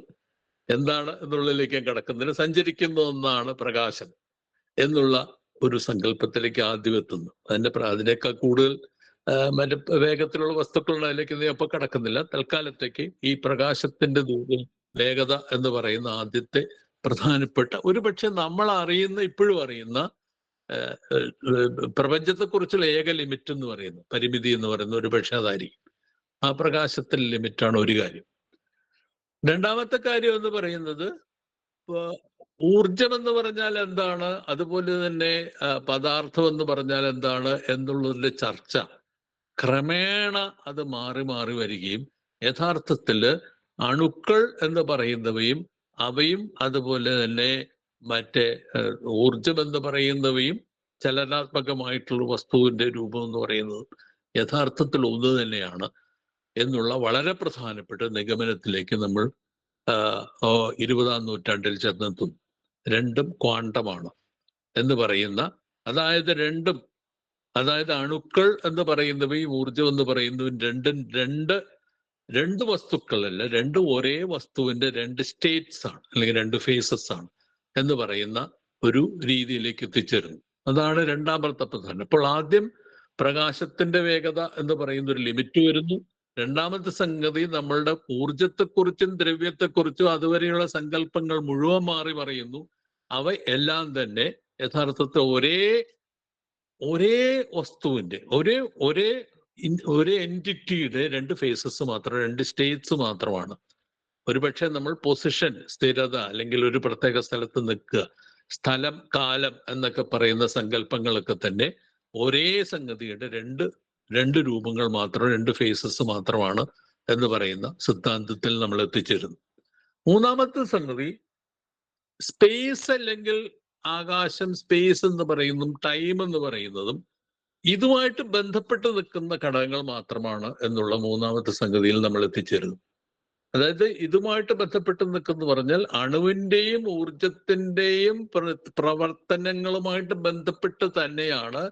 [SPEAKER 1] എന്താണ് എന്നുള്ളതിലേക്ക് ഞാൻ കടക്കുന്നില്ല, സഞ്ചരിക്കുന്ന ഒന്നാണ് പ്രകാശം എന്നുള്ള ഒരു സങ്കല്പത്തിലേക്ക് ആദ്യം എത്തുന്നു. അതിനേക്കാൾ കൂടുതൽ മറ്റു വേഗത്തിലുള്ള വസ്തുക്കളുടെ അതിലേക്ക് ഞാൻ ഇപ്പൊ കടക്കുന്നില്ല. തൽക്കാലത്തേക്ക് ഈ പ്രകാശത്തിന്റെ വേഗത എന്ന് പറയുന്ന ആദ്യത്തെ പ്രധാനപ്പെട്ട, ഒരു പക്ഷെ നമ്മൾ അറിയുന്ന, ഇപ്പോഴും അറിയുന്ന പ്രപഞ്ചത്തെക്കുറിച്ചുള്ള ഏക ലിമിറ്റ് എന്ന് പറയുന്നത്, പരിമിതി എന്ന് പറയുന്നത് ഒരു പക്ഷെ അതായിരിക്കും. ആ പ്രകാശത്തിന്റെ ലിമിറ്റാണ് ഒരു കാര്യം. രണ്ടാമത്തെ കാര്യം എന്ന് പറയുന്നത് ഊർജം എന്ന് പറഞ്ഞാൽ എന്താണ്, അതുപോലെ തന്നെ പദാർത്ഥം എന്ന് പറഞ്ഞാൽ എന്താണ് എന്നുള്ളതിന്റെ ചർച്ച ക്രമേണ അത് മാറി മാറി വരികയും യഥാർത്ഥത്തിൽ അണുക്കൾ എന്ന് പറയുന്നവയും അവയും അതുപോലെ തന്നെ മറ്റേ ഊർജം എന്ന് പറയുന്നവയും ചലനാത്മകമായിട്ടുള്ള വസ്തുവിന്റെ രൂപം എന്ന് പറയുന്നത് യഥാർത്ഥത്തിൽ ഒന്ന് തന്നെയാണ് എന്നുള്ള വളരെ പ്രധാനപ്പെട്ട നിഗമനത്തിലേക്ക് നമ്മൾ 20-ാം നൂറ്റാണ്ടിൽ ചെന്നെത്തും. രണ്ടും ക്വാണ്ടമാണ് എന്ന് പറയുന്ന, അതായത് അണുക്കൾ എന്ന് പറയുന്നവയും ഊർജം എന്ന് പറയുന്നതും രണ്ട് വസ്തുക്കളല്ല, രണ്ടും ഒരേ വസ്തുവിന്റെ 2 സ്റ്റേറ്റ്സ് ആണ്, അല്ലെങ്കിൽ 2 ഫേസസ് ആണ് എന്ന് പറയുന്ന ഒരു രീതിയിലേക്ക് എത്തിച്ചേരുന്നു. അതാണ് രണ്ടാമത്തെ പ്രധാനം. അപ്പോൾ ആദ്യം പ്രകാശത്തിന്റെ വേഗത എന്ന് പറയുന്ന ഒരു ലിമിറ്റ് വരുന്നു. രണ്ടാമത്തെ സംഗതി, നമ്മളുടെ ഊർജത്തെക്കുറിച്ചും ദ്രവ്യത്തെക്കുറിച്ചും അതുവരെയുള്ള സങ്കല്പങ്ങൾ മുഴുവൻ മാറി മറിയുന്നു. അവ എല്ലാം തന്നെ യഥാർത്ഥത്തിൽ ഒരേ വസ്തുവിന്റെ ഒരേ എൻറ്റിറ്റിയുടെ 2 ഫേസസ് മാത്രം, 2 സ്റ്റേറ്റ്സ് മാത്രമാണ്. ഒരുപക്ഷെ നമ്മൾ പൊസിഷൻ, സ്ഥിരത, അല്ലെങ്കിൽ ഒരു പ്രത്യേക സ്ഥലത്ത് നിൽക്കുക, സ്ഥലം, കാലം എന്നൊക്കെ പറയുന്ന സങ്കല്പങ്ങളൊക്കെ തന്നെ ഒരേ സംഗതിയുടെ രണ്ട് രൂപങ്ങൾ മാത്രം, 2 ഫേസസ് മാത്രമാണ് എന്ന് പറയുന്ന സിദ്ധാന്തത്തിൽ നമ്മൾ എത്തിച്ചേരുന്നു. മൂന്നാമത്തെ സംഗതി സ്പേസ്, അല്ലെങ്കിൽ ആകാശം, സ്പേസ് എന്ന് പറയുന്നതും ടൈം എന്ന് പറയുന്നതും ഇതുമായിട്ട് ബന്ധപ്പെട്ട് നിൽക്കുന്ന ഘടകങ്ങൾ മാത്രമാണ് എന്നുള്ള മൂന്നാമത്തെ സംഗതിയിൽ നമ്മൾ എത്തിച്ചേരുന്നു. അതായത് ഇതുമായിട്ട് ബന്ധപ്പെട്ട് നിൽക്കുന്ന പറഞ്ഞാൽ അണുവിന്റെയും ഊർജത്തിന്റെയും പ്രവർത്തനങ്ങളുമായിട്ട് ബന്ധപ്പെട്ട് തന്നെയാണ്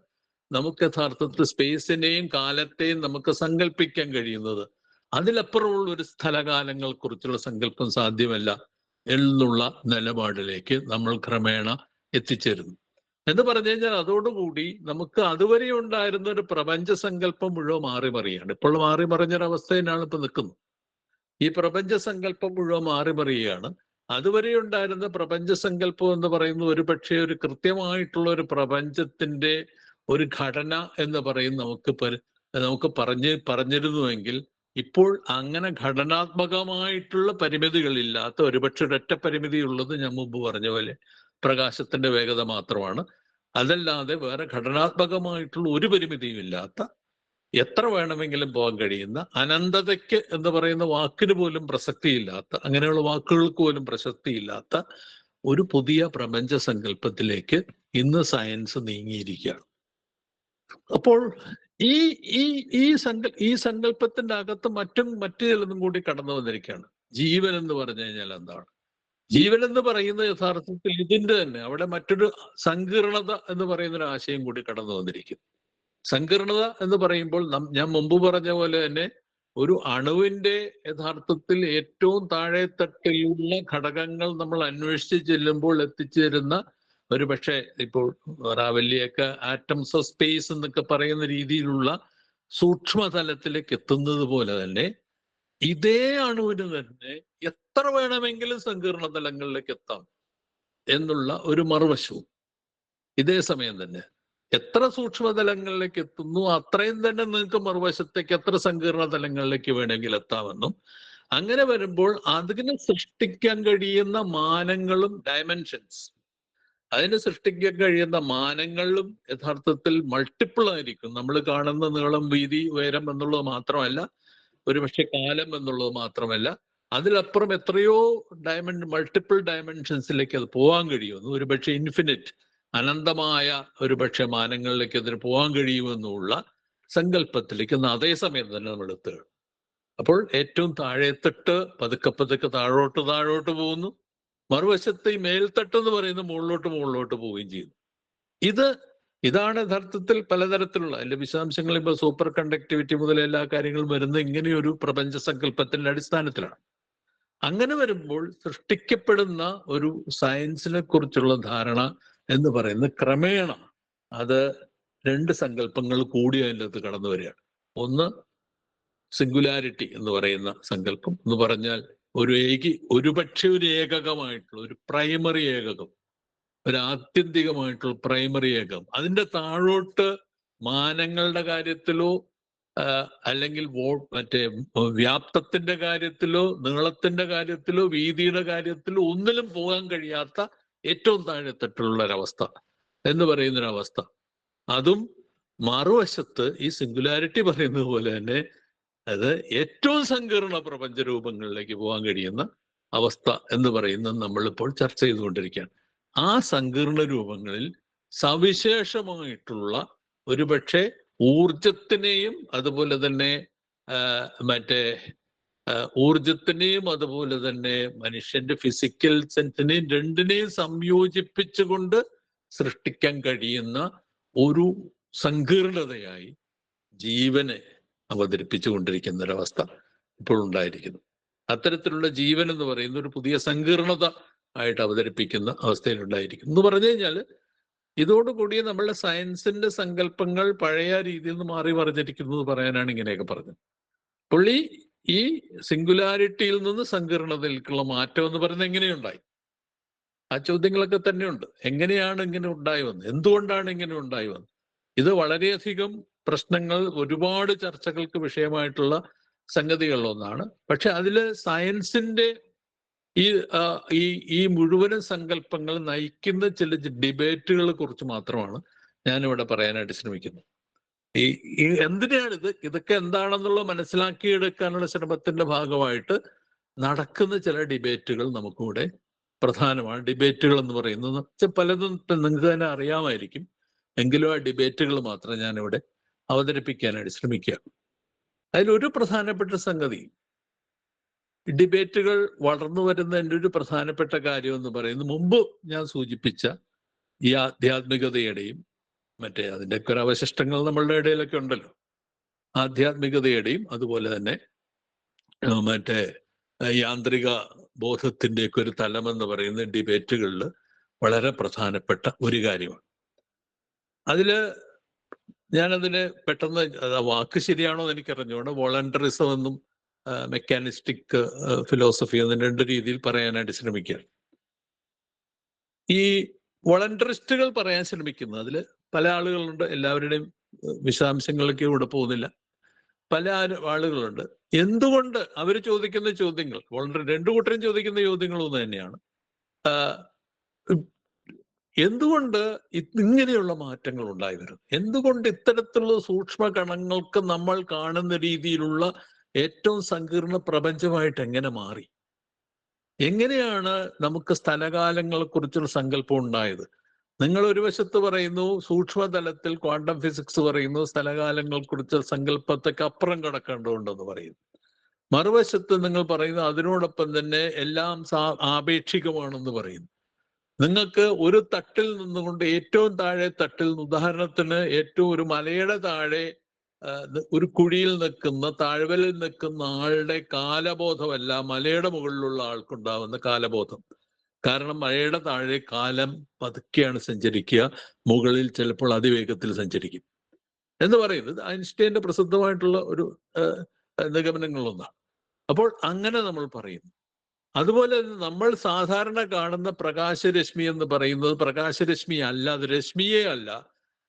[SPEAKER 1] നമുക്ക് യഥാർത്ഥത്തിൽ സ്പേസിനെയും കാലത്തെയും നമുക്ക് സങ്കല്പിക്കാൻ കഴിയുന്നത്. അതിലപ്പുറമുള്ള ഒരു സ്ഥലകാലങ്ങളെ കുറിച്ചുള്ള സങ്കല്പം സാധ്യമല്ല എന്നുള്ള നിലപാടിലേക്ക് നമ്മൾ ക്രമേണ എത്തിച്ചേരുന്നു. എന്ന് പറഞ്ഞു കഴിഞ്ഞാൽ അതോടുകൂടി നമുക്ക് അതുവരെ ഉണ്ടായിരുന്ന ഒരു പ്രപഞ്ച സങ്കല്പം മുഴുവൻ മാറി മറിയാണ്. ഇപ്പോൾ മാറി മറിഞ്ഞൊരവസ്ഥയിലാണ് ഇപ്പൊ നിൽക്കുന്നത്. ഈ പ്രപഞ്ച സങ്കല്പം മുഴുവൻ മാറി മറിയുകയാണ്. അതുവരെ ഉണ്ടായിരുന്ന പ്രപഞ്ച സങ്കല്പം എന്ന് പറയുന്നത് ഒരു പക്ഷേ ഒരു കൃത്യമായിട്ടുള്ള ഒരു പ്രപഞ്ചത്തിന്റെ ഒരു ഘടന എന്ന് പറയുന്ന നമുക്ക് പറഞ്ഞിരുന്നുവെങ്കിൽ ഇപ്പോൾ അങ്ങനെ ഘടനാത്മകമായിട്ടുള്ള പരിമിതികളില്ലാത്ത ഒരുപക്ഷെ ഒരൊറ്റ പരിമിതി ഉള്ളത് ഞാൻ മുമ്പ് പറഞ്ഞ പോലെ പ്രകാശത്തിന്റെ വേഗത മാത്രമാണ്. അതല്ലാതെ വേറെ ഘടനാത്മകമായിട്ടുള്ള ഒരു പരിമിതിയും ഇല്ലാത്ത, എത്ര വേണമെങ്കിലും പോകാൻ കഴിയുന്ന, അനന്തതയ്ക്ക് എന്ന് പറയുന്ന വാക്കിന് പോലും പ്രസക്തിയില്ലാത്ത, അങ്ങനെയുള്ള വാക്കുകൾക്ക് പോലും പ്രസക്തിയില്ലാത്ത ഒരു പുതിയ പ്രപഞ്ച സങ്കല്പത്തിലേക്ക് ഇന്ന് സയൻസ് നീങ്ങിയിരിക്കുകയാണ്. അപ്പോൾ ഈ ഈ ഈ സങ്കല്പത്തിന്റെ അകത്ത് മറ്റു ചിലതും കൂടി കടന്നു വന്നിരിക്കുകയാണ്. ജീവൻ എന്ന് പറഞ്ഞു കഴിഞ്ഞാൽ എന്താണ്? ജീവൻ എന്ന് പറയുന്നത് യഥാർത്ഥത്തിൽ ഇതിന്റെ തന്നെ അവിടെ മറ്റൊരു സങ്കീർണത എന്ന് പറയുന്ന ഒരു ആശയം കൂടി കടന്നു വന്നിരിക്കും. സങ്കീർണത എന്ന് പറയുമ്പോൾ ഞാൻ മുമ്പ് പറഞ്ഞ പോലെ തന്നെ ഒരു അണുവിന്റെ യഥാർത്ഥത്തിൽ ഏറ്റവും താഴെത്തട്ടിലുള്ള ഘടകങ്ങൾ നമ്മൾ അന്വേഷിച്ച് ചെല്ലുമ്പോൾ എത്തിച്ചേരുന്ന ഒരു പക്ഷേ ഇപ്പോൾ റാവല്ലിയൊക്കെ ആറ്റംസ് ഓഫ് സ്പേസ് എന്നൊക്കെ പറയുന്ന രീതിയിലുള്ള സൂക്ഷ്മതലത്തിലേക്ക് എത്തുന്നത് പോലെ തന്നെ ഇതേ അണുവിന് തന്നെ എത്ര വേണമെങ്കിലും സങ്കീർണ തലങ്ങളിലേക്ക് എത്താം എന്നുള്ള ഒരു മറുവശവും ഇതേ സമയം തന്നെ എത്ര സൂക്ഷ്മതലങ്ങളിലേക്ക് എത്തുന്നു അത്രയും തന്നെ നിങ്ങൾക്ക് മറുവശത്തേക്ക് എത്ര സങ്കീർണ തലങ്ങളിലേക്ക് വേണമെങ്കിൽ എത്താമെന്നും, അങ്ങനെ വരുമ്പോൾ അതിനെ സൃഷ്ടിക്കാൻ കഴിയുന്ന മാനങ്ങളും ഡയമെൻഷൻസ്, അതിന് സൃഷ്ടിക്കാൻ കഴിയുന്ന മാനങ്ങളും യഥാർത്ഥത്തിൽ മൾട്ടിപ്പിൾ ആയിരിക്കും. നമ്മൾ കാണുന്ന നീളം, വീതി, ഉയരം എന്നുള്ളത് മാത്രമല്ല, ഒരുപക്ഷെ കാലം എന്നുള്ളത് മാത്രമല്ല, അതിലപ്പുറം എത്രയോ മൾട്ടിപ്പിൾ ഡയമെൻഷൻസിലേക്ക് അത് പോകാൻ കഴിയുമെന്ന്, ഒരുപക്ഷെ ഇൻഫിനിറ്റ്, അനന്തമായ ഒരുപക്ഷെ മാനങ്ങളിലേക്ക് അതിന് പോകാൻ കഴിയുമെന്നുള്ള സങ്കല്പത്തിലേക്ക് അതേസമയം തന്നെ നമ്മൾ എത്തുകയാണ്. അപ്പോൾ ഏറ്റവും താഴെത്തിട്ട് പതുക്കെ പതുക്കെ താഴോട്ട് പോകുന്നു. മറുവശത്ത് ഈ മേൽത്തട്ട് എന്ന് പറയുന്നത് മുകളിലോട്ട് പോവുകയും ചെയ്യുന്നു. ഇതാണ് യഥാർത്ഥത്തിൽ പലതരത്തിലുള്ള അതിന്റെ വിശദാംശങ്ങൾ ഇപ്പോൾ സൂപ്പർ കണ്ടക്ടിവിറ്റി മുതൽ എല്ലാ കാര്യങ്ങളും വരുന്ന ഇങ്ങനെയൊരു പ്രപഞ്ച സങ്കല്പത്തിന്റെ അടിസ്ഥാനത്തിലാണ്. അങ്ങനെ വരുമ്പോൾ സൃഷ്ടിക്കപ്പെടുന്ന ഒരു സയൻസിനെ കുറിച്ചുള്ള ധാരണ എന്ന് പറയുന്നത് ക്രമേണ അത് രണ്ട് സങ്കല്പങ്ങൾ കൂടി അതിൻ്റെ അകത്ത് കടന്നു വരികയാണ്. ഒന്ന് സിംഗുലാരിറ്റി എന്ന് പറയുന്ന സങ്കല്പം എന്ന് പറഞ്ഞാൽ ഒരുപക്ഷെ ഒരു ഏകകമായിട്ടുള്ള ഒരു പ്രൈമറി ഏകകം, ഒരു ആത്യന്തികമായിട്ടുള്ള പ്രൈമറി ഏകം. അതിൻ്റെ താഴോട്ട് മാനങ്ങളുടെ കാര്യത്തിലോ അല്ലെങ്കിൽ മറ്റേ വ്യാപ്തത്തിന്റെ കാര്യത്തിലോ നീളത്തിന്റെ കാര്യത്തിലോ വീതിയുടെ കാര്യത്തിലോ ഒന്നിലും പോകാൻ കഴിയാത്ത ഏറ്റവും താഴെത്തട്ടുള്ള ഒരവസ്ഥ എന്ന് പറയുന്നൊരവസ്ഥ. അതും മറുവശത്ത് ഈ സിംഗുലാരിറ്റി പറയുന്നത് പോലെ തന്നെ അത് ഏറ്റവും സങ്കീർണ പ്രപഞ്ച രൂപങ്ങളിലേക്ക് പോകാൻ കഴിയുന്ന അവസ്ഥ എന്ന് പറയുന്നത് നമ്മളിപ്പോൾ ചർച്ച ചെയ്തുകൊണ്ടിരിക്കുകയാണ്. ആ സങ്കീർണ രൂപങ്ങളിൽ സവിശേഷമായിട്ടുള്ള ഒരുപക്ഷെ ഊർജത്തിനെയും അതുപോലെ തന്നെ ഊർജത്തിനെയും അതുപോലെ തന്നെ മനുഷ്യന്റെ ഫിസിക്കൽ സെൻസിനെയും രണ്ടിനെയും സംയോജിപ്പിച്ചുകൊണ്ട് സൃഷ്ടിക്കാൻ കഴിയുന്ന ഒരു സങ്കീർണതയായി ജീവനെ അവതരിപ്പിച്ചു കൊണ്ടിരിക്കുന്ന ഒരവസ്ഥ ഇപ്പോൾ ഉണ്ടായിരിക്കുന്നു. അത്തരത്തിലുള്ള ജീവൻ എന്ന് പറയുന്ന ഒരു പുതിയ സങ്കീർണത ആയിട്ട് അവതരിപ്പിക്കുന്ന അവസ്ഥയിലുണ്ടായിരിക്കും എന്ന് പറഞ്ഞു കഴിഞ്ഞാൽ ഇതോടുകൂടി നമ്മളുടെ സയൻസിന്റെ സങ്കല്പങ്ങൾ പഴയ രീതിയിൽ നിന്ന് മാറി മറിഞ്ഞിരിക്കുന്നത് പറയാനാണ് ഇങ്ങനെയൊക്കെ പറഞ്ഞത്. പുള്ളി ഈ സിംഗുലാരിറ്റിയിൽ നിന്ന് സങ്കീർണതയിലേക്കുള്ള മാറ്റം എന്ന് പറയുന്നത് എങ്ങനെയുണ്ടായി? ആ ചോദ്യങ്ങളൊക്കെ തന്നെയുണ്ട്. എങ്ങനെയാണ് ഇങ്ങനെ ഉണ്ടായി വന്നത്? എന്തുകൊണ്ടാണ് ഇങ്ങനെ ഉണ്ടായി വന്നത്? ഇത് വളരെയധികം പ്രശ്നങ്ങൾ, ഒരുപാട് ചർച്ചകൾക്ക് വിഷയമായിട്ടുള്ള സംഗതികളിലൊന്നാണ്. പക്ഷെ അതില് സയൻസിന്റെ ഈ മുഴുവനും സങ്കല്പങ്ങൾ നയിക്കുന്ന ചില ഡിബേറ്റുകളെ കുറിച്ച് മാത്രമാണ് ഞാനിവിടെ പറയാനായിട്ട് ശ്രമിക്കുന്നത്. എന്തിനാണ് ഇതൊക്കെ എന്താണെന്നുള്ള മനസ്സിലാക്കിയെടുക്കാനുള്ള ശ്രമത്തിന്റെ ഭാഗമായിട്ട് നടക്കുന്ന ചില ഡിബേറ്റുകൾ നമുക്കിവിടെ പ്രധാനമാണ്. ഡിബേറ്റുകൾ എന്ന് പറയുന്നത് പലതും നിങ്ങൾക്ക് തന്നെ അറിയാമായിരിക്കും, എങ്കിലും ആ ഡിബേറ്റുകൾ മാത്രം ഞാനിവിടെ അവതരിപ്പിക്കാനായിട്ട് ശ്രമിക്കുക. അതിലൊരു പ്രധാനപ്പെട്ട സംഗതി, ഡിബേറ്റുകൾ വളർന്നു വരുന്നതിൻ്റെ ഒരു പ്രധാനപ്പെട്ട കാര്യം എന്ന് പറയുന്നത് മുമ്പ് ഞാൻ സൂചിപ്പിച്ച ഈ ആധ്യാത്മികതയുടെയും അതിൻ്റെയൊക്കെ ഒരു അവശിഷ്ടങ്ങൾ നമ്മളുടെ ഇടയിലൊക്കെ ഉണ്ടല്ലോ, ആധ്യാത്മികതയുടെയും അതുപോലെ തന്നെ യാന്ത്രിക ബോധത്തിൻ്റെയൊക്കെ ഒരു തലമെന്ന് പറയുന്ന ഡിബേറ്റുകളിൽ വളരെ പ്രധാനപ്പെട്ട ഒരു കാര്യമാണ്. അതില് ഞാനതിന് പെട്ടെന്ന് വാക്ക് ശരിയാണോ എന്ന് എനിക്കറിഞ്ഞുകൊണ്ട് വോളണ്ടറിസം എന്നും മെക്കാനിസ്റ്റിക് ഫിലോസഫി എന്നും രണ്ട് രീതിയിൽ പറയാനായിട്ട് ശ്രമിക്കുക. ഈ വോളണ്ടറിസ്റ്റുകൾ പറയാൻ ശ്രമിക്കുന്നത്, അതിൽ പല ആളുകളുണ്ട്, എല്ലാവരുടെയും വിശദാംശങ്ങളിലേക്ക് ഇവിടെ പോകുന്നില്ല. പല ആളുകളുണ്ട്. എന്തുകൊണ്ട് അവർ ചോദിക്കുന്ന ചോദ്യങ്ങൾ, വളരെ രണ്ടു കൂട്ടരും ചോദിക്കുന്ന ചോദ്യങ്ങൾ ഒന്ന് തന്നെയാണ്. എന്തുകൊണ്ട് ഇങ്ങനെയുള്ള മാറ്റങ്ങൾ ഉണ്ടായി വരുന്നു? എന്തുകൊണ്ട് ഇത്തരത്തിലുള്ള സൂക്ഷ്മ കണങ്ങൾക്ക് നമ്മൾ കാണുന്ന രീതിയിലുള്ള ഏറ്റവും സങ്കീർണ പ്രപഞ്ചമായിട്ട് എങ്ങനെ മാറി? എങ്ങനെയാണ് നമുക്ക് സ്ഥലകാലങ്ങളെ കുറിച്ചുള്ള സങ്കല്പം ഉണ്ടായത്? നിങ്ങൾ ഒരു വശത്ത് പറയുന്നു സൂക്ഷ്മതലത്തിൽ ക്വാണ്ടം ഫിസിക്സ് പറയുന്നു സ്ഥലകാലങ്ങളെ കുറിച്ച് സങ്കല്പത്തൊക്കെ അപ്പുറം കടക്കേണ്ടതുണ്ടെന്ന് പറയുന്നു. മറുവശത്ത് നിങ്ങൾ പറയുന്നു അതിനോടൊപ്പം തന്നെ എല്ലാം ആപേക്ഷികമാണെന്ന് പറയുന്നു. നിങ്ങൾക്ക് ഒരു തട്ടിൽ നിന്നുകൊണ്ട് ഏറ്റവും താഴെ തട്ടിൽ, ഉദാഹരണത്തിന് ഏറ്റവും ഒരു മലയുടെ താഴെ ഒരു കുഴിയിൽ നിൽക്കുന്ന, താഴ്വരയിൽ നിൽക്കുന്ന ആളുടെ കാലബോധമല്ല മലയുടെ മുകളിലുള്ള ആൾക്കുണ്ടാവുന്ന കാലബോധം. കാരണം മലയുടെ താഴെ കാലം പതുക്കെയാണ് സഞ്ചരിക്കുക, മുകളിൽ ചിലപ്പോൾ അതിവേഗത്തിൽ സഞ്ചരിക്കും എന്ന് പറയുന്നത് ഐൻസ്റ്റൈന്റെ പ്രസിദ്ധമായിട്ടുള്ള ഒരു നിഗമനങ്ങളൊന്നാണ്. അപ്പോൾ അങ്ങനെ നമ്മൾ പറയുന്നു. അതുപോലെ നമ്മൾ സാധാരണ കാണുന്ന പ്രകാശരശ്മി എന്ന് പറയുന്നത് പ്രകാശരശ്മി അല്ല, അത് രശ്മിയേ അല്ല,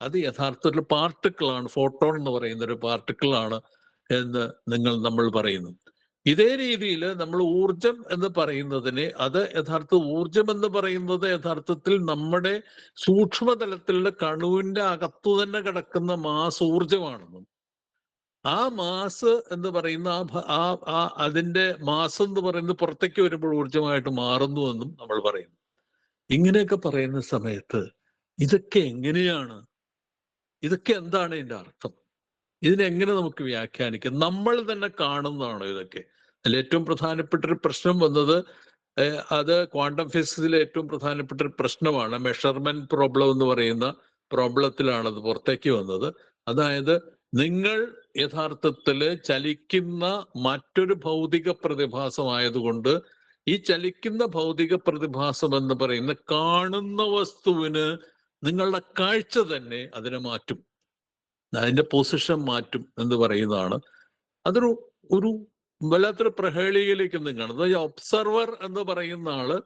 [SPEAKER 1] അത് യഥാർത്ഥത്തിൽ പാർട്ടിക്കിളാണ്, ഫോട്ടോൺ എന്ന് പറയുന്ന ഒരു പാർട്ടിക്കിളാണ് എന്ന് നമ്മൾ പറയുന്നു. ഇതേ രീതിയിൽ നമ്മൾ ഊർജം എന്ന് പറയുന്നതിനെ, അത് ഊർജം എന്ന് പറയുന്നത് യഥാർത്ഥത്തിൽ നമ്മുടെ സൂക്ഷ്മതലത്തിലുള്ള കണുവിന്റെ അകത്തു തന്നെ കിടക്കുന്ന മാസ് ഊർജമാണെന്നും ആ മാസ് എന്ന് പറയുന്ന അതിന്റെ മാസ് എന്ന് പറയുന്നത് പുറത്തേക്ക് വരുമ്പോൾ ഊർജമായിട്ട് മാറുന്നു എന്നും നമ്മൾ പറയുന്നു. ഇങ്ങനെയൊക്കെ പറയുന്ന സമയത്ത് ഇതൊക്കെ എങ്ങനെയാണ്? ഇതൊക്കെ എന്താണ് ഇതിന്റെ അർത്ഥം? ഇതിനെങ്ങനെ നമുക്ക് വ്യാഖ്യാനിക്കാം? നമ്മൾ തന്നെ കാണുന്നതാണോ ഇതൊക്കെ? അതിൽ ഏറ്റവും പ്രധാനപ്പെട്ട ഒരു പ്രശ്നം വന്നത്, അത് ക്വാണ്ടം ഫിസിക്സിലെ ഏറ്റവും പ്രധാനപ്പെട്ട ഒരു പ്രശ്നമാണ്. മെഷർമെന്റ് പ്രോബ്ലം എന്ന് പറയുന്ന പ്രോബ്ലത്തിലാണ് അത് പുറത്തേക്ക് വന്നത്. അതായത് നിങ്ങൾ യഥാർത്ഥത്തിൽ ചലിക്കുന്ന മറ്റൊരു ഭൗതിക പ്രതിഭാസമായതുകൊണ്ട് ഈ ചലിക്കുന്ന ഭൗതിക പ്രതിഭാസം എന്ന് പറയുന്ന കാണുന്ന വസ്തുവിന് നിങ്ങളുടെ കാഴ്ച തന്നെ അതിനെ മാറ്റും, അതിന്റെ പൊസിഷൻ മാറ്റും എന്ന് പറയുന്നതാണ്. അതൊരു വല്ലാത്തൊരു പ്രഹേളികയിലേക്ക് നിൽക്കുകയാണ്. അതായത് ഒബ്സർവർ എന്ന് പറയുന്ന ആള്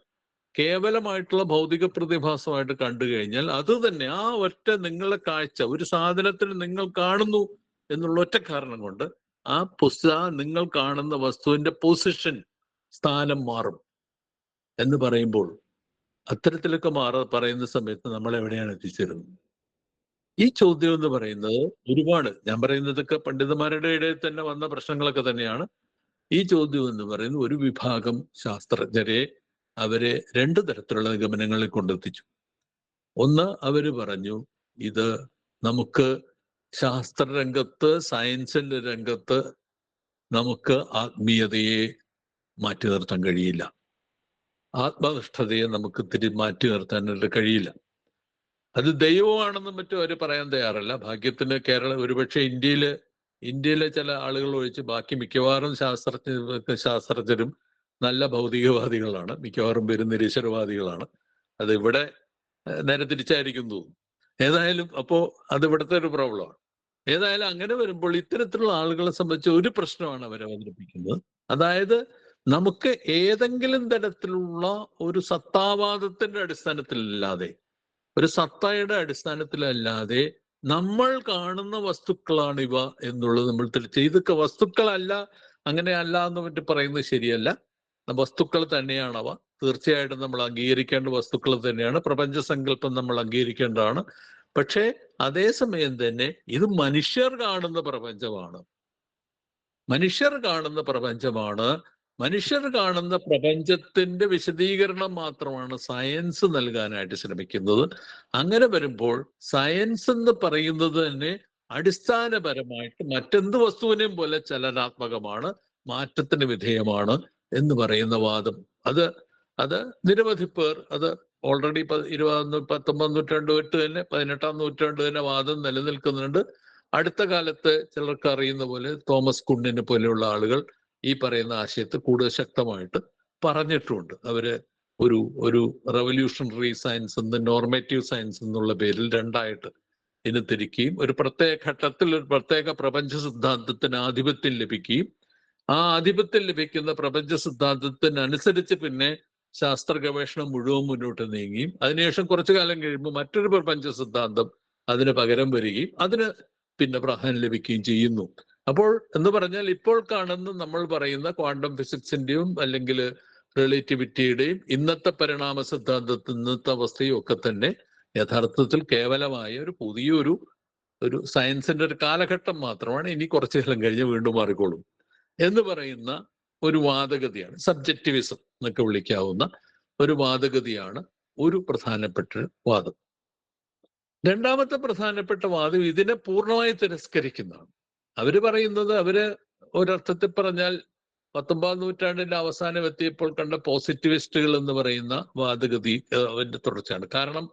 [SPEAKER 1] കേവലമായിട്ടുള്ള ഭൗതിക പ്രതിഭാസമായിട്ട് കണ്ടു കഴിഞ്ഞാൽ അത് തന്നെ ആ ഒറ്റ നിങ്ങളുടെ കാഴ്ച, ഒരു സാധനത്തിന് നിങ്ങൾ കാണുന്നു എന്നുള്ള ഒറ്റ കാരണം കൊണ്ട് ആ നിങ്ങൾ കാണുന്ന വസ്തുവിന്റെ പൊസിഷൻ, സ്ഥാനം മാറും എന്ന് പറയുമ്പോൾ, അത്തരത്തിലൊക്കെ പറയുന്ന സമയത്ത് നമ്മൾ എവിടെയാണ് എത്തിച്ചേരുന്നത്? ഈ ചോദ്യം എന്ന് പറയുന്നത് ഒരുപാട്, ഞാൻ പറയുന്നതൊക്കെ പണ്ഡിതന്മാരുടെ ഇടയിൽ തന്നെ വന്ന പ്രശ്നങ്ങളൊക്കെ തന്നെയാണ്. ഈ ചോദ്യം എന്ന് പറയുന്നത് ഒരു വിഭാഗം ശാസ്ത്രജ്ഞരെ അവരെ രണ്ട് തരത്തിലുള്ള നിഗമനങ്ങളിൽ കൊണ്ടെത്തിച്ചു. ഒന്ന്, അവര് പറഞ്ഞു ഇത് നമുക്ക് ശാസ്ത്രരംഗത്ത്, സയൻസിന്റെ രംഗത്ത് നമുക്ക് ആത്മീയതയെ മാറ്റി നിർത്താൻ കഴിയില്ല, ആത്മനിഷ്ഠതയെ നമുക്ക് മാറ്റി നിർത്താനായിട്ട് കഴിയില്ല. അത് ദൈവമാണെന്നും മറ്റും അവർ പറയാൻ തയ്യാറല്ല. ഭാഗ്യത്തിന് ഒരുപക്ഷെ ഇന്ത്യയിലെ ചില ആളുകൾ ഒഴിച്ച് ബാക്കി മിക്കവാറും ശാസ്ത്രജ്ഞരും നല്ല ഭൗതികവാദികളാണ്, മിക്കവാറും പേരും നിരീശ്വരവാദികളാണ്. അത് ഇവിടെ നേരെ തിരിച്ചായിരിക്കും തോന്നുന്നു. ഏതായാലും അപ്പോ അത് ഇവിടുത്തെ ഒരു പ്രോബ്ലമാണ്. ഏതായാലും അങ്ങനെ വരുമ്പോൾ ഇത്തരത്തിലുള്ള ആളുകളെ സംബന്ധിച്ച് ഒരു പ്രശ്നമാണ് അവർ അവതരിപ്പിക്കുന്നത്. അതായത് നമുക്ക് ഏതെങ്കിലും തരത്തിലുള്ള ഒരു സത്താവാദത്തിന്റെ അടിസ്ഥാനത്തിലല്ലാതെ, ഒരു സത്തയുടെ അടിസ്ഥാനത്തിലല്ലാതെ നമ്മൾ കാണുന്ന വസ്തുക്കളാണ് ഇവ എന്നുള്ളത് നമ്മൾ ഇതൊക്കെ വസ്തുക്കളല്ല, അങ്ങനെയല്ല എന്ന് മറ്റും പറയുന്നത് ശരിയല്ല. വസ്തുക്കൾ തന്നെയാണവ, തീർച്ചയായിട്ടും നമ്മൾ അംഗീകരിക്കേണ്ട വസ്തുക്കൾ തന്നെയാണ്. പ്രപഞ്ച സങ്കല്പം നമ്മൾ അംഗീകരിക്കേണ്ടതാണ്. പക്ഷേ അതേസമയം തന്നെ ഇത് മനുഷ്യർ കാണുന്ന പ്രപഞ്ചമാണ്. മനുഷ്യർ കാണുന്ന പ്രപഞ്ചത്തിന്റെ വിശദീകരണം മാത്രമാണ് സയൻസ് നൽകാനായിട്ട് ശ്രമിക്കുന്നത്. അങ്ങനെ വരുമ്പോൾ സയൻസ് എന്ന് പറയുന്നത് തന്നെ അടിസ്ഥാനപരമായിട്ട് മറ്റെന്ത് വസ്തുവിനെയും പോലെ ചലനാത്മകമാണ്, മാറ്റത്തിന് വിധേയമാണ് എന്ന് പറയുന്ന വാദം, അത് നിരവധി പേർ, അത് ഓൾറെഡി 19 നൂറ്റാണ്ട് തൊട്ട് തന്നെ 18-ാം നൂറ്റാണ്ട് തന്നെ വാദം നിലനിൽക്കുന്നുണ്ട്. അടുത്ത കാലത്ത് ചിലർക്ക് അറിയുന്ന പോലെ തോമസ് കുണ്ടിനെ പോലെയുള്ള ആളുകൾ ഈ പറയുന്ന ആശയത്തെ കൂടുതൽ ശക്തമായിട്ട് പറഞ്ഞിട്ടുമുണ്ട്. അവര് ഒരു റവല്യൂഷണറി സയൻസ് എന്ന്, നോർമേറ്റീവ് സയൻസ് എന്നുള്ള പേരിൽ രണ്ടായിട്ട് തിരിക്കുകയും ഒരു പ്രത്യേക ഘട്ടത്തിൽ ഒരു പ്രത്യേക പ്രപഞ്ച സിദ്ധാന്തത്തിന് ആധിപത്യം ലഭിക്കുകയും ആ ആധിപത്യം ലഭിക്കുന്ന പ്രപഞ്ച സിദ്ധാന്തത്തിനനുസരിച്ച് പിന്നെ ശാസ്ത്ര ഗവേഷണം മുഴുവൻ മുന്നോട്ട് നീങ്ങുകയും അതിനുശേഷം കുറച്ചു കാലം കഴിയുമ്പോൾ മറ്റൊരു പ്രപഞ്ച സിദ്ധാന്തം അതിന് പകരം വരികയും അതിന് പിന്നെ പ്രാധാന്യം ലഭിക്കുകയും ചെയ്യുന്നു. അപ്പോൾ എന്ന് പറഞ്ഞാൽ ഇപ്പോൾ കാണുന്ന നമ്മൾ പറയുന്ന ക്വാണ്ടം ഫിസിക്സിന്റെയും അല്ലെങ്കിൽ റിലേറ്റിവിറ്റിയുടെയും ഇന്നത്തെ പരിണാമ സിദ്ധാന്തത്തിൽ ഇന്നത്തെ അവസ്ഥയും ഒക്കെ തന്നെ യഥാർത്ഥത്തിൽ കേവലമായ ഒരു പുതിയൊരു സയൻസിന്റെ ഒരു കാലഘട്ടം മാത്രമാണ്. ഇനി കുറച്ചു കാലം കഴിഞ്ഞ് വീണ്ടും മാറിക്കോളും എന്ന് പറയുന്ന ഒരു വാദഗതിയാണ്, സബ്ജക്റ്റിവിസം എന്നൊക്കെ വിളിക്കാവുന്ന ഒരു വാദഗതിയാണ് ഒരു പ്രധാനപ്പെട്ട വാദം. രണ്ടാമത്തെ പ്രധാനപ്പെട്ട വാദം ഇതിനെ പൂർണ്ണമായി തിരസ്കരിക്കുന്നതാണ്. അവര് പറയുന്നത്, അവര് ഒരർത്ഥത്തിൽ പറഞ്ഞാൽ 19ാം നൂറ്റാണ്ടിന്റെ അവസാനം എത്തിയപ്പോൾ കണ്ട പോസിറ്റിവിസ്റ്റുകൾ എന്ന് പറയുന്ന വാദഗതി അതിന്റെ തുടർച്ചയാണ്. കാരണം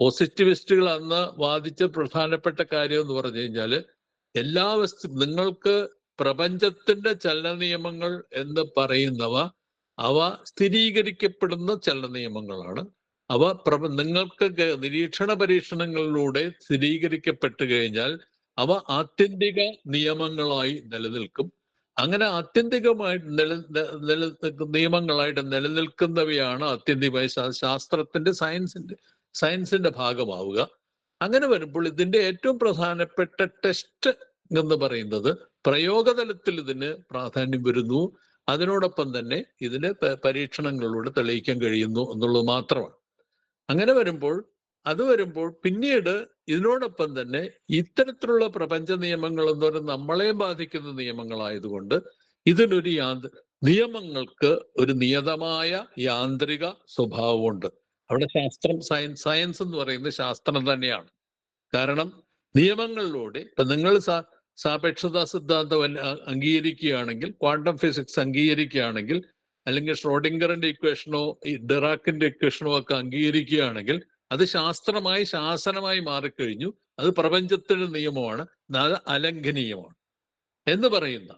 [SPEAKER 1] പോസിറ്റിവിസ്റ്റുകൾ അന്ന് വാദിച്ച പ്രധാനപ്പെട്ട കാര്യം എന്ന് പറഞ്ഞു കഴിഞ്ഞാല് നിങ്ങൾക്ക് പ്രപഞ്ചത്തിന്റെ ചലന നിയമങ്ങൾ എന്ന് പറയുന്നവ അവ സ്ഥിരീകരിക്കപ്പെടുന്ന ചലന നിയമങ്ങളാണ്. അവ നിങ്ങൾക്ക് നിരീക്ഷണ പരീക്ഷണങ്ങളിലൂടെ സ്ഥിരീകരിക്കപ്പെട്ടു കഴിഞ്ഞാൽ അവ ആത്യന്തിക നിയമങ്ങളായി നിലനിൽക്കും. അങ്ങനെ ആത്യന്തികമായിട്ട് നിയമങ്ങളായിട്ട് നിലനിൽക്കുന്നവയാണ് ആത്യന്തികമായി ശാസ്ത്രത്തിന്റെ സയൻസിന്റെ ഭാഗമാവുക. അങ്ങനെ വരുമ്പോൾ ഇതിന്റെ ഏറ്റവും പ്രധാനപ്പെട്ട ടെസ്റ്റ് എന്ന് പറയുന്നത് പ്രയോഗതലത്തിൽ ഇതിന് പ്രാധാന്യം വരുന്നു, അതിനോടൊപ്പം തന്നെ ഇതിന് പരീക്ഷണങ്ങളിലൂടെ തെളിയിക്കാൻ കഴിയുന്നു എന്നുള്ളത് മാത്രമാണ്. അങ്ങനെ വരുമ്പോൾ പിന്നീട് ഇതിനോടൊപ്പം തന്നെ ഇത്തരത്തിലുള്ള പ്രപഞ്ച നിയമങ്ങൾ എന്ന് പറയുന്നത് നമ്മളെ ബാധിക്കുന്ന നിയമങ്ങളായതുകൊണ്ട് ഇതിനൊരു നിയമങ്ങൾക്ക് ഒരു നിയതമായ യാന്ത്രിക സ്വഭാവമുണ്ട്. അവിടെ സയൻസ് എന്ന് പറയുന്നത് ശാസ്ത്രം തന്നെയാണ്. കാരണം നിയമങ്ങളിലൂടെ ഇപ്പൊ നിങ്ങൾ സാപേക്ഷതാ സിദ്ധാന്തം അംഗീകരിക്കുകയാണെങ്കിൽ, ക്വാണ്ടം ഫിസിക്സ് അംഗീകരിക്കുകയാണെങ്കിൽ, അല്ലെങ്കിൽ ഷ്രോഡിംഗറിന്റെ ഇക്വേഷനോ ഡിറാക്കിന്റെ ഇക്വേഷനോ ഒക്കെ അംഗീകരിക്കുകയാണെങ്കിൽ അത് ശാസനമായി മാറിക്കഴിഞ്ഞു. അത് പ്രപഞ്ചത്തിന്റെ നിയമമാണ്, അത് അലംഘനീയമാണ് എന്ന് പറയുന്ന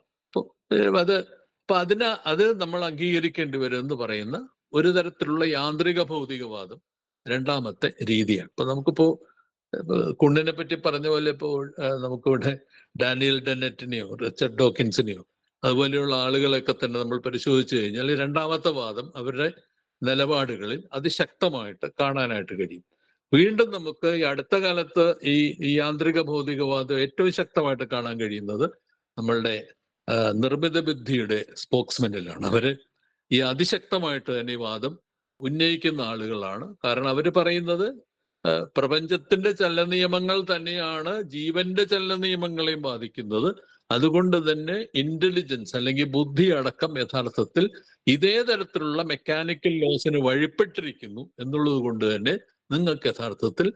[SPEAKER 1] അത് നമ്മൾ അംഗീകരിക്കേണ്ടി വരും എന്ന് പറയുന്ന ഒരു തരത്തിലുള്ള യാന്ത്രിക ഭൗതികവാദം രണ്ടാമത്തെ രീതിയാണ്. നമുക്കിപ്പോ കുണ്ണിനെ പറ്റി പറഞ്ഞ പോലെ ഇപ്പോൾ നമുക്കിവിടെ ഡാനിയൽ ഡെന്നറ്റിനെയോ റിച്ചർഡ് ഡോക്കിൻസിനെയോ അതുപോലെയുള്ള ആളുകളൊക്കെ തന്നെ നമ്മൾ പരിശോധിച്ചു കഴിഞ്ഞാൽ രണ്ടാമത്തെ വാദം അവരുടെ നിലപാടുകളിൽ അതിശക്തമായിട്ട് കാണാനായിട്ട് കഴിയും. വീണ്ടും നമുക്ക് ഈ അടുത്ത കാലത്ത് ഈ യാന്ത്രിക ഭൗതികവാദം ഏറ്റവും ശക്തമായിട്ട് കാണാൻ കഴിയുന്നത് നമ്മളുടെ നിർമ്മിത ബുദ്ധിയുടെ സ്പോക്സ്മെനിലാണ്. അവര് ഈ അതിശക്തമായിട്ട് തന്നെ ഈ വാദം ഉന്നയിക്കുന്ന ആളുകളാണ്. കാരണം അവര് പറയുന്നത് പ്രപഞ്ചത്തിന്റെ ചലന നിയമങ്ങൾ തന്നെയാണ് ജീവന്റെ ചലന നിയമങ്ങളെയും ബാധിക്കുന്നത്. അതുകൊണ്ട് തന്നെ ഇന്റലിജൻസ് അല്ലെങ്കിൽ ബുദ്ധി അടക്കം യഥാർത്ഥത്തിൽ ഇതേ തരത്തിലുള്ള മെക്കാനിക്കൽ ലോസിന് വഴിപ്പെട്ടിരിക്കുന്നു എന്നുള്ളത് കൊണ്ട് തന്നെ നിങ്ങൾക്ക് യഥാർത്ഥത്തിൽ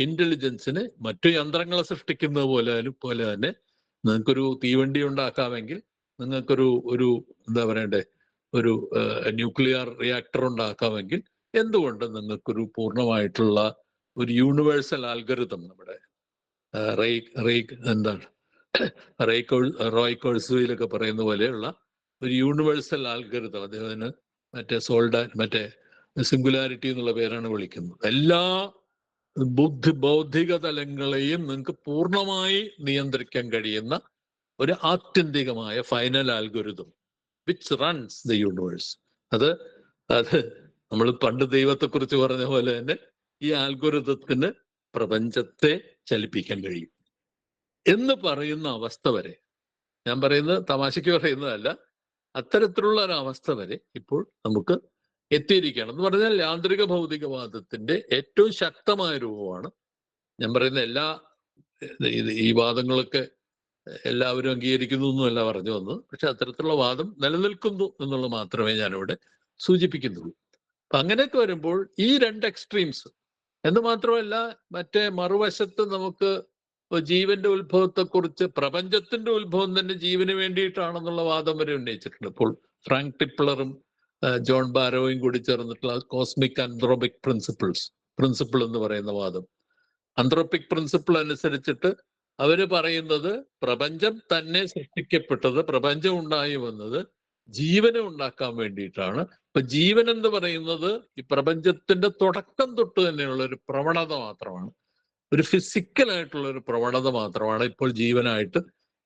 [SPEAKER 1] ഇന്റലിജൻസിന് മറ്റു യന്ത്രങ്ങളെ സൃഷ്ടിക്കുന്നത് പോലെ തന്നെ നിങ്ങൾക്കൊരു തീവണ്ടി ഉണ്ടാക്കാമെങ്കിൽ, നിങ്ങൾക്കൊരു എന്താ പറയണ്ടേ, ഒരു ന്യൂക്ലിയർ റിയാക്ടർ ഉണ്ടാക്കാമെങ്കിൽ എന്തുകൊണ്ട് നിങ്ങൾക്കൊരു പൂർണ്ണമായിട്ടുള്ള ഒരു യൂണിവേഴ്സൽ ആൽഗരിതം നമ്മുടെ റോയ് കോഴ്സുവയിലൊക്കെ പറയുന്ന പോലെയുള്ള ഒരു യൂണിവേഴ്സൽ ആൽഗരിതം, അദ്ദേഹത്തിന് മറ്റേ സിംഗുലാരിറ്റി എന്നുള്ള പേരാണ് വിളിക്കുന്നത്. എല്ലാ ബൗദ്ധിക തലങ്ങളെയും നിങ്ങൾക്ക് പൂർണ്ണമായി നിയന്ത്രിക്കാൻ കഴിയുന്ന ഒരു ആത്യന്തികമായ final algorithm which runs the universe. അത് നമ്മൾ പണ്ട് ദൈവത്തെക്കുറിച്ച് പറഞ്ഞ പോലെ തന്നെ ഈ ആൽഗോരിതത്തിന് പ്രപഞ്ചത്തെ ചലിപ്പിക്കാൻ കഴിയും എന്ന് പറയുന്ന അവസ്ഥ വരെ, ഞാൻ പറയുന്നത് തമാശയ്ക്ക് പറയുന്നതല്ല, അത്തരത്തിലുള്ള ഒരു അവസ്ഥ വരെ ഇപ്പോൾ നമുക്ക് എത്തിയിരിക്കുകയാണ്. എന്ന് പറഞ്ഞാൽ യാന്ത്രിക ഭൗതികവാദത്തിന്റെ ഏറ്റവും ശക്തമായ രൂപമാണ്. ഞാൻ പറയുന്ന ഈ വാദങ്ങളൊക്കെ എല്ലാവരും അംഗീകരിക്കുന്നു എന്നല്ല പറഞ്ഞു വന്നത്, പക്ഷെ അത്തരത്തിലുള്ള വാദം നിലനിൽക്കുന്നു എന്നുള്ളത് മാത്രമേ ഞാനിവിടെ സൂചിപ്പിക്കുന്നുള്ളൂ. അപ്പൊ അങ്ങനെയൊക്കെ വരുമ്പോൾ ഈ രണ്ട് എക്സ്ട്രീംസ് എന്ന് മാത്രമല്ല, മറ്റേ മറുവശത്ത് നമുക്ക് ജീവന്റെ ഉത്ഭവത്തെക്കുറിച്ച് പ്രപഞ്ചത്തിന്റെ ഉത്ഭവം തന്നെ ജീവന് വേണ്ടിയിട്ടാണെന്നുള്ള വാദം വരെ ഉന്നയിച്ചിട്ടുണ്ട്. ഇപ്പോൾ ഫ്രാങ്ക് ടിപ്ലറും ജോൺ ബാരോയും കൂടി ചേർന്നിട്ടുള്ള കോസ്മിക് ആന്ത്രോപിക് പ്രിൻസിപ്പിൾ എന്ന് പറയുന്ന വാദം, ആന്ത്രോപിക് പ്രിൻസിപ്പിൾ അനുസരിച്ചിട്ട് അവര് പറയുന്നത് പ്രപഞ്ചം തന്നെ സൃഷ്ടിക്കപ്പെട്ടത്, പ്രപഞ്ചം ഉണ്ടായി വന്നത് ജീവനെ ഉണ്ടാക്കാൻ വേണ്ടിയിട്ടാണ്. ഇപ്പൊ ജീവൻ എന്ന് പറയുന്നത് ഈ പ്രപഞ്ചത്തിന്റെ തുടക്കം തൊട്ട് തന്നെയുള്ള ഒരു പ്രവണത മാത്രമാണ്. ഒരു ഫിസിക്കലായിട്ടുള്ള ഒരു പ്രവണത മാത്രമാണ് ഇപ്പോൾ ജീവനായിട്ട്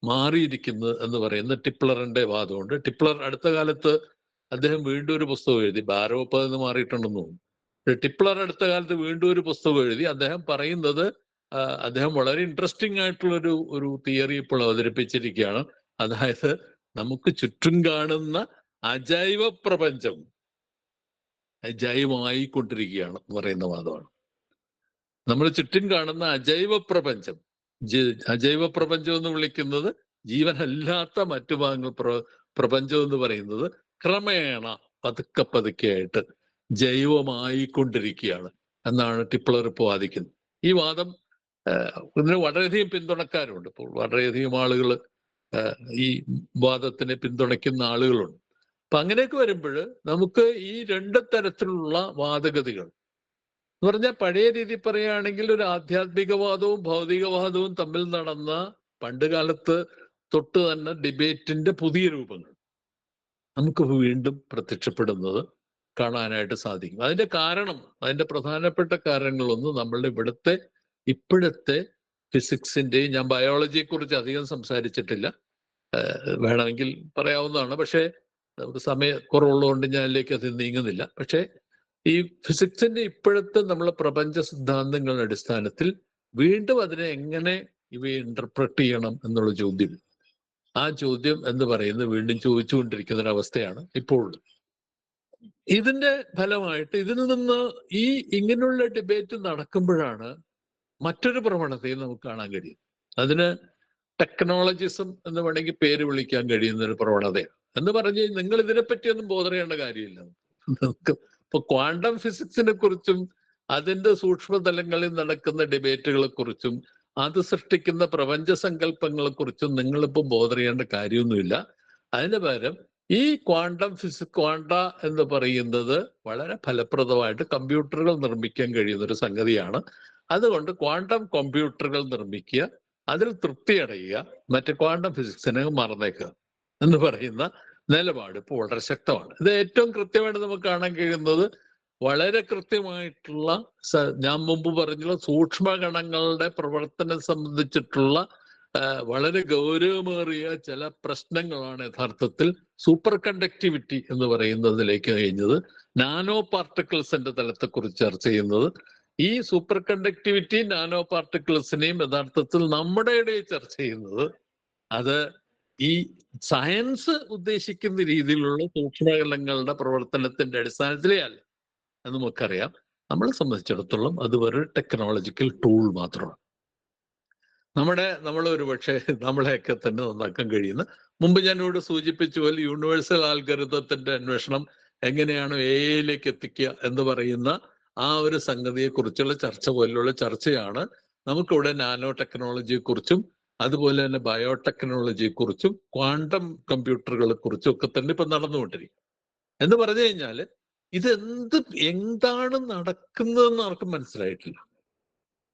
[SPEAKER 1] മാറിയിരിക്കുന്നത് എന്ന് പറയുന്ന ടിപ്ലറിന്റെ വാദമുണ്ട്. ടിപ്ലർ അടുത്ത കാലത്ത് അദ്ദേഹം വീണ്ടും ഒരു പുസ്തകം എഴുതി, ബാരോപ്പ എന്ന് മാറിയിട്ടുണ്ടെന്ന് തോന്നുന്നു. ടിപ്ലർ അടുത്ത കാലത്ത് വീണ്ടും ഒരു പുസ്തകം എഴുതി. അദ്ദേഹം പറയുന്നത്, അദ്ദേഹം വളരെ ഇൻട്രസ്റ്റിംഗ് ആയിട്ടുള്ള ഒരു തിയറി ഇപ്പോൾ അവതരിപ്പിച്ചിരിക്കുകയാണ്. അതായത് നമുക്ക് ചുറ്റും കാണുന്ന അജൈവ പ്രപഞ്ചം ജൈവമായിക്കൊണ്ടിരിക്കുകയാണ് എന്ന് പറയുന്ന വാദമാണ്. നമ്മൾ ചുറ്റും കാണുന്ന അജൈവ പ്രപഞ്ചം, അജൈവ പ്രപഞ്ചം എന്ന് വിളിക്കുന്നത് ജീവനല്ലാത്ത മറ്റു ഭാഗങ്ങൾ, പ്രപഞ്ചം എന്ന് പറയുന്നത് ക്രമേണ പതുക്കെ പതുക്കെയായിട്ട് ജൈവമായിക്കൊണ്ടിരിക്കുകയാണ് എന്നാണ് ടിപ്ലർ ഇപ്പോൾ വാദിക്കുന്നത്. ഈ വാദം ഇതിന് വളരെയധികം പിന്തുണക്കാരുണ്ട്. ഇപ്പോൾ വളരെയധികം ആളുകൾ ഈ വാദത്തിനെ പിന്തുണയ്ക്കുന്ന ആളുകളുണ്ട്. അപ്പൊ അങ്ങനെയൊക്കെ വരുമ്പോൾ നമുക്ക് ഈ രണ്ട് തരത്തിലുള്ള വാദഗതികൾ എന്ന് പറഞ്ഞാൽ, പഴയ രീതി പറയുകയാണെങ്കിൽ ഒരു ആധ്യാത്മികവാദവും ഭൗതികവാദവും തമ്മിൽ നടന്ന പണ്ട് കാലത്ത് തൊട്ട് തന്നെ ഡിബേറ്റിന്റെ പുതിയ രൂപങ്ങൾ നമുക്ക് വീണ്ടും പ്രത്യക്ഷപ്പെടുന്നത് കാണാനായിട്ട് സാധിക്കും. അതിന്റെ കാരണം, അതിന്റെ പ്രധാനപ്പെട്ട കാരണങ്ങളൊന്നും നമ്മളുടെ ഇപ്പോഴത്തെ ഫിസിക്സിന്റെയും, ഞാൻ ബയോളജിയെ കുറിച്ച് അധികം സംസാരിച്ചിട്ടില്ല, വേണമെങ്കിൽ പറയാവുന്നതാണ്, പക്ഷേ നമുക്ക് സമയക്കുറവുള്ളതുകൊണ്ട് ഞാൻ അതിലേക്ക് അത് നീങ്ങുന്നില്ല. പക്ഷേ ഈ ഫിസിക്സിന്റെ ഇപ്പോഴത്തെ നമ്മളെ പ്രപഞ്ച സിദ്ധാന്തങ്ങളുടെ അടിസ്ഥാനത്തിൽ വീണ്ടും അതിനെ എങ്ങനെ ഇവയെ ഇന്റർപ്രറ്റ് ചെയ്യണം എന്നുള്ള ചോദ്യം, ആ ചോദ്യം എന്ന് പറയുന്നത് വീണ്ടും ചോദിച്ചുകൊണ്ടിരിക്കുന്ന ഒരു അവസ്ഥയാണ് ഇപ്പോൾ. ഇതിന്റെ ഫലമായിട്ട് ഇതിൽ നിന്ന് ഇങ്ങനെയുള്ള ഡിബേറ്റ് നടക്കുമ്പോഴാണ് മറ്റൊരു പ്രവണതയും നമുക്ക് കാണാൻ കഴിയും. അതിന് ടെക്നോളജിസം എന്ന് വേണമെങ്കിൽ പേര് വിളിക്കാൻ കഴിയുന്ന ഒരു പ്രവണതയാണ്. എന്ന് പറഞ്ഞ് നിങ്ങൾ ഇതിനെപ്പറ്റിയൊന്നും ബോധറിയേണ്ട കാര്യമില്ല. നമുക്ക് ഇപ്പൊ ക്വാണ്ടം ഫിസിക്സിനെ കുറിച്ചും അതിന്റെ സൂക്ഷ്മതലങ്ങളിൽ നടക്കുന്ന ഡിബേറ്റുകളെ കുറിച്ചും അത് സൃഷ്ടിക്കുന്ന പ്രപഞ്ച സങ്കല്പങ്ങളെ കുറിച്ചും നിങ്ങളിപ്പോൾ ബോധറിയേണ്ട കാര്യമൊന്നുമില്ല. അതിന് പകരം ഈ ക്വാണ്ട എന്ന് പറയുന്നത് വളരെ ഫലപ്രദമായിട്ട് കമ്പ്യൂട്ടറുകൾ നിർമ്മിക്കാൻ കഴിയുന്ന ഒരു സംഗതിയാണ്. അതുകൊണ്ട് ക്വാണ്ടം കമ്പ്യൂട്ടറുകൾ നിർമ്മിക്കുക, അതിൽ തൃപ്തി അടയുക, മറ്റേ ക്വാണ്ടം ഫിസിക്സിനെ മറന്നേക്കുക എന്ന് പറയുന്ന നിലപാട് ഇപ്പോൾ വളരെ ശക്തമാണ്. ഇത് ഏറ്റവും കൃത്യമായിട്ട് നമുക്ക് കാണാൻ കഴിയുന്നത് വളരെ കൃത്യമായിട്ടുള്ള, ഞാൻ മുമ്പ് പറഞ്ഞുള്ള സൂക്ഷ്മകണങ്ങളുടെ പ്രവർത്തനം സംബന്ധിച്ചിട്ടുള്ള വളരെ ഗൗരവമേറിയ ചില പ്രശ്നങ്ങളാണ് യഥാർത്ഥത്തിൽ സൂപ്പർ കണ്ടക്ടിവിറ്റി എന്ന് പറയുന്നതിലേക്ക് കഴിഞ്ഞത്. നാനോ പാർട്ടിക്കിൾസിന്റെ തലത്തെക്കുറിച്ച് ചർച്ച ചെയ്യുന്നത്, ഈ സൂപ്പർ കണ്ടക്ടിവിറ്റി നാനോ പാർട്ടിക്കിൾസിനെയും യഥാർത്ഥത്തിൽ നമ്മുടെ ഇടയിൽ ചർച്ച ചെയ്യുന്നത് അത് ഈ സയൻസ് ഉദ്ദേശിക്കുന്ന രീതിയിലുള്ള സൂക്ഷ്മകലങ്ങളുടെ പ്രവർത്തനത്തിന്റെ അടിസ്ഥാനത്തിലേ അല്ല എന്ന് നമുക്കറിയാം. നമ്മളെ സംബന്ധിച്ചിടത്തോളം അത് ഒരു ടെക്നോളജിക്കൽ ടൂൾ മാത്രമാണ്. നമ്മളൊരു പക്ഷേ നമ്മളെയൊക്കെ തന്നെ നന്നാക്കാൻ കഴിയുന്ന, മുമ്പ് ഞാൻ ഇവിടെ സൂചിപ്പിച്ച പോലെ യൂണിവേഴ്സൽ ആൽഗരിതത്തിന്റെ അന്വേഷണം എങ്ങനെയാണ് എഐയിലേക്ക് എത്തിക്കുക എന്ന് പറയുന്ന ആ ഒരു സംഗതിയെ കുറിച്ചുള്ള ചർച്ച പോലുള്ള ചർച്ചയാണ് നമുക്കിവിടെ നാനോ ടെക്നോളജിയെ കുറിച്ചും അതുപോലെ തന്നെ ബയോടെക്നോളജിയെ കുറിച്ചും ക്വാണ്ടം കമ്പ്യൂട്ടറുകളെ കുറിച്ചും ഒക്കെ തന്നെ ഇപ്പൊ നടന്നുകൊണ്ടിരിക്കും. എന്ന് പറഞ്ഞു കഴിഞ്ഞാൽ എന്താണ് നടക്കുന്നതെന്ന് ആർക്കും മനസ്സിലായിട്ടില്ല.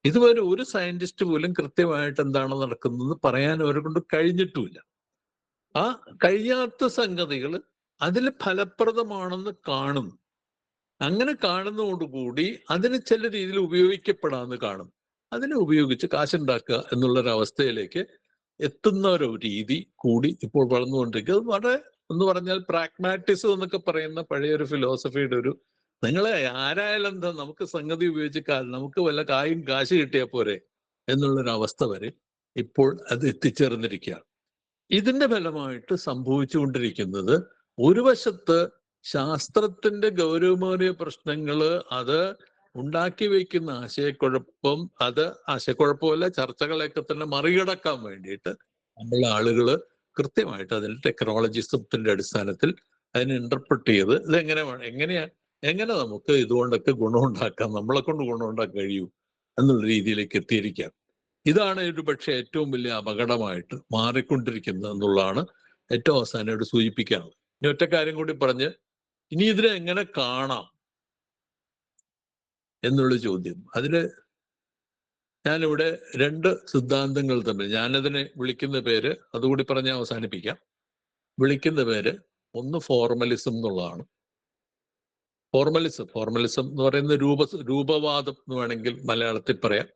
[SPEAKER 1] ഇതുവരെ ഒരു സയന്റിസ്റ്റ് പോലും കൃത്യമായിട്ട് എന്താണ് നടക്കുന്നത് പറയാൻ അവരെ കൊണ്ട് കഴിഞ്ഞിട്ടുമില്ല. ആ കഴിയാത്ത സംഗതികൾ അതിൽ ഫലപ്രദമാണെന്ന് കാണുന്നു. അങ്ങനെ കാണുന്നതോടുകൂടി അതിന് ചില രീതിയിൽ ഉപയോഗിക്കപ്പെടാമെന്ന് കാണും. അതിനെ ഉപയോഗിച്ച് കാശുണ്ടാക്കുക എന്നുള്ളൊരവസ്ഥയിലേക്ക് എത്തുന്ന ഒരു രീതി കൂടി ഇപ്പോൾ വളർന്നുകൊണ്ടിരിക്കുക. അത് വളരെ എന്ന് പറഞ്ഞാൽ പ്രാഗ്മാറ്റിസം എന്നൊക്കെ പറയുന്ന പഴയൊരു ഫിലോസഫിയുടെ നിങ്ങളെ ആരായാലും എന്താ, നമുക്ക് സംഗതി ഉപയോഗിച്ച് നമുക്ക് വല്ല കാശ് കിട്ടിയാൽ പോരെ എന്നുള്ളൊരവസ്ഥ വരെ ഇപ്പോൾ അത് എത്തിച്ചേർന്നിരിക്കുകയാണ്. ഇതിന്റെ ഫലമായിട്ട് സംഭവിച്ചുകൊണ്ടിരിക്കുന്നത്, ഒരു വശത്ത് ശാസ്ത്രത്തിന്റെ ഗൗരവമേറിയ പ്രശ്നങ്ങള് അത് ഉണ്ടാക്കി വയ്ക്കുന്ന ആശയക്കുഴപ്പമല്ല, ചർച്ചകളെയൊക്കെ തന്നെ മറികടക്കാൻ വേണ്ടിയിട്ട് നമ്മളെ ആളുകൾ കൃത്യമായിട്ട് അതിന് ടെക്നോളജിസത്തിന്റെ അടിസ്ഥാനത്തിൽ അതിനെ ഇന്റർപ്രറ്റ് ചെയ്ത് എങ്ങനെ നമുക്ക് ഇതുകൊണ്ടൊക്കെ ഗുണമുണ്ടാക്കാം, നമ്മളെ കൊണ്ട് ഗുണമുണ്ടാക്കാൻ കഴിയൂ എന്നുള്ള രീതിയിലേക്ക് എത്തിയിരിക്കാം. ഇതാണ് ഒരു പക്ഷേ ഏറ്റവും വലിയ അപകടമായിട്ട് മാറിക്കൊണ്ടിരിക്കുന്നത് എന്നുള്ളതാണ് ഏറ്റവും അവസാനമായിട്ട് സൂചിപ്പിക്കാനുള്ളത്. ഇനി ഒറ്റ കാര്യം കൂടി പറഞ്ഞ് ഇനി ഇതിനെ എങ്ങനെ കാണാം എന്നുള്ള ചോദ്യം, അതില് ഞാനിവിടെ രണ്ട് സിദ്ധാന്തങ്ങൾ തമ്മിൽ ഞാനതിനെ വിളിക്കുന്ന പേര് അതുകൂടി പറഞ്ഞ് അവസാനിപ്പിക്കാം. വിളിക്കുന്ന പേര് ഒന്ന് ഫോർമലിസം എന്നുള്ളതാണ്. ഫോർമലിസം എന്ന് പറയുന്ന രൂപവാദം എന്ന് വേണമെങ്കിൽ മലയാളത്തിൽ പറയാം.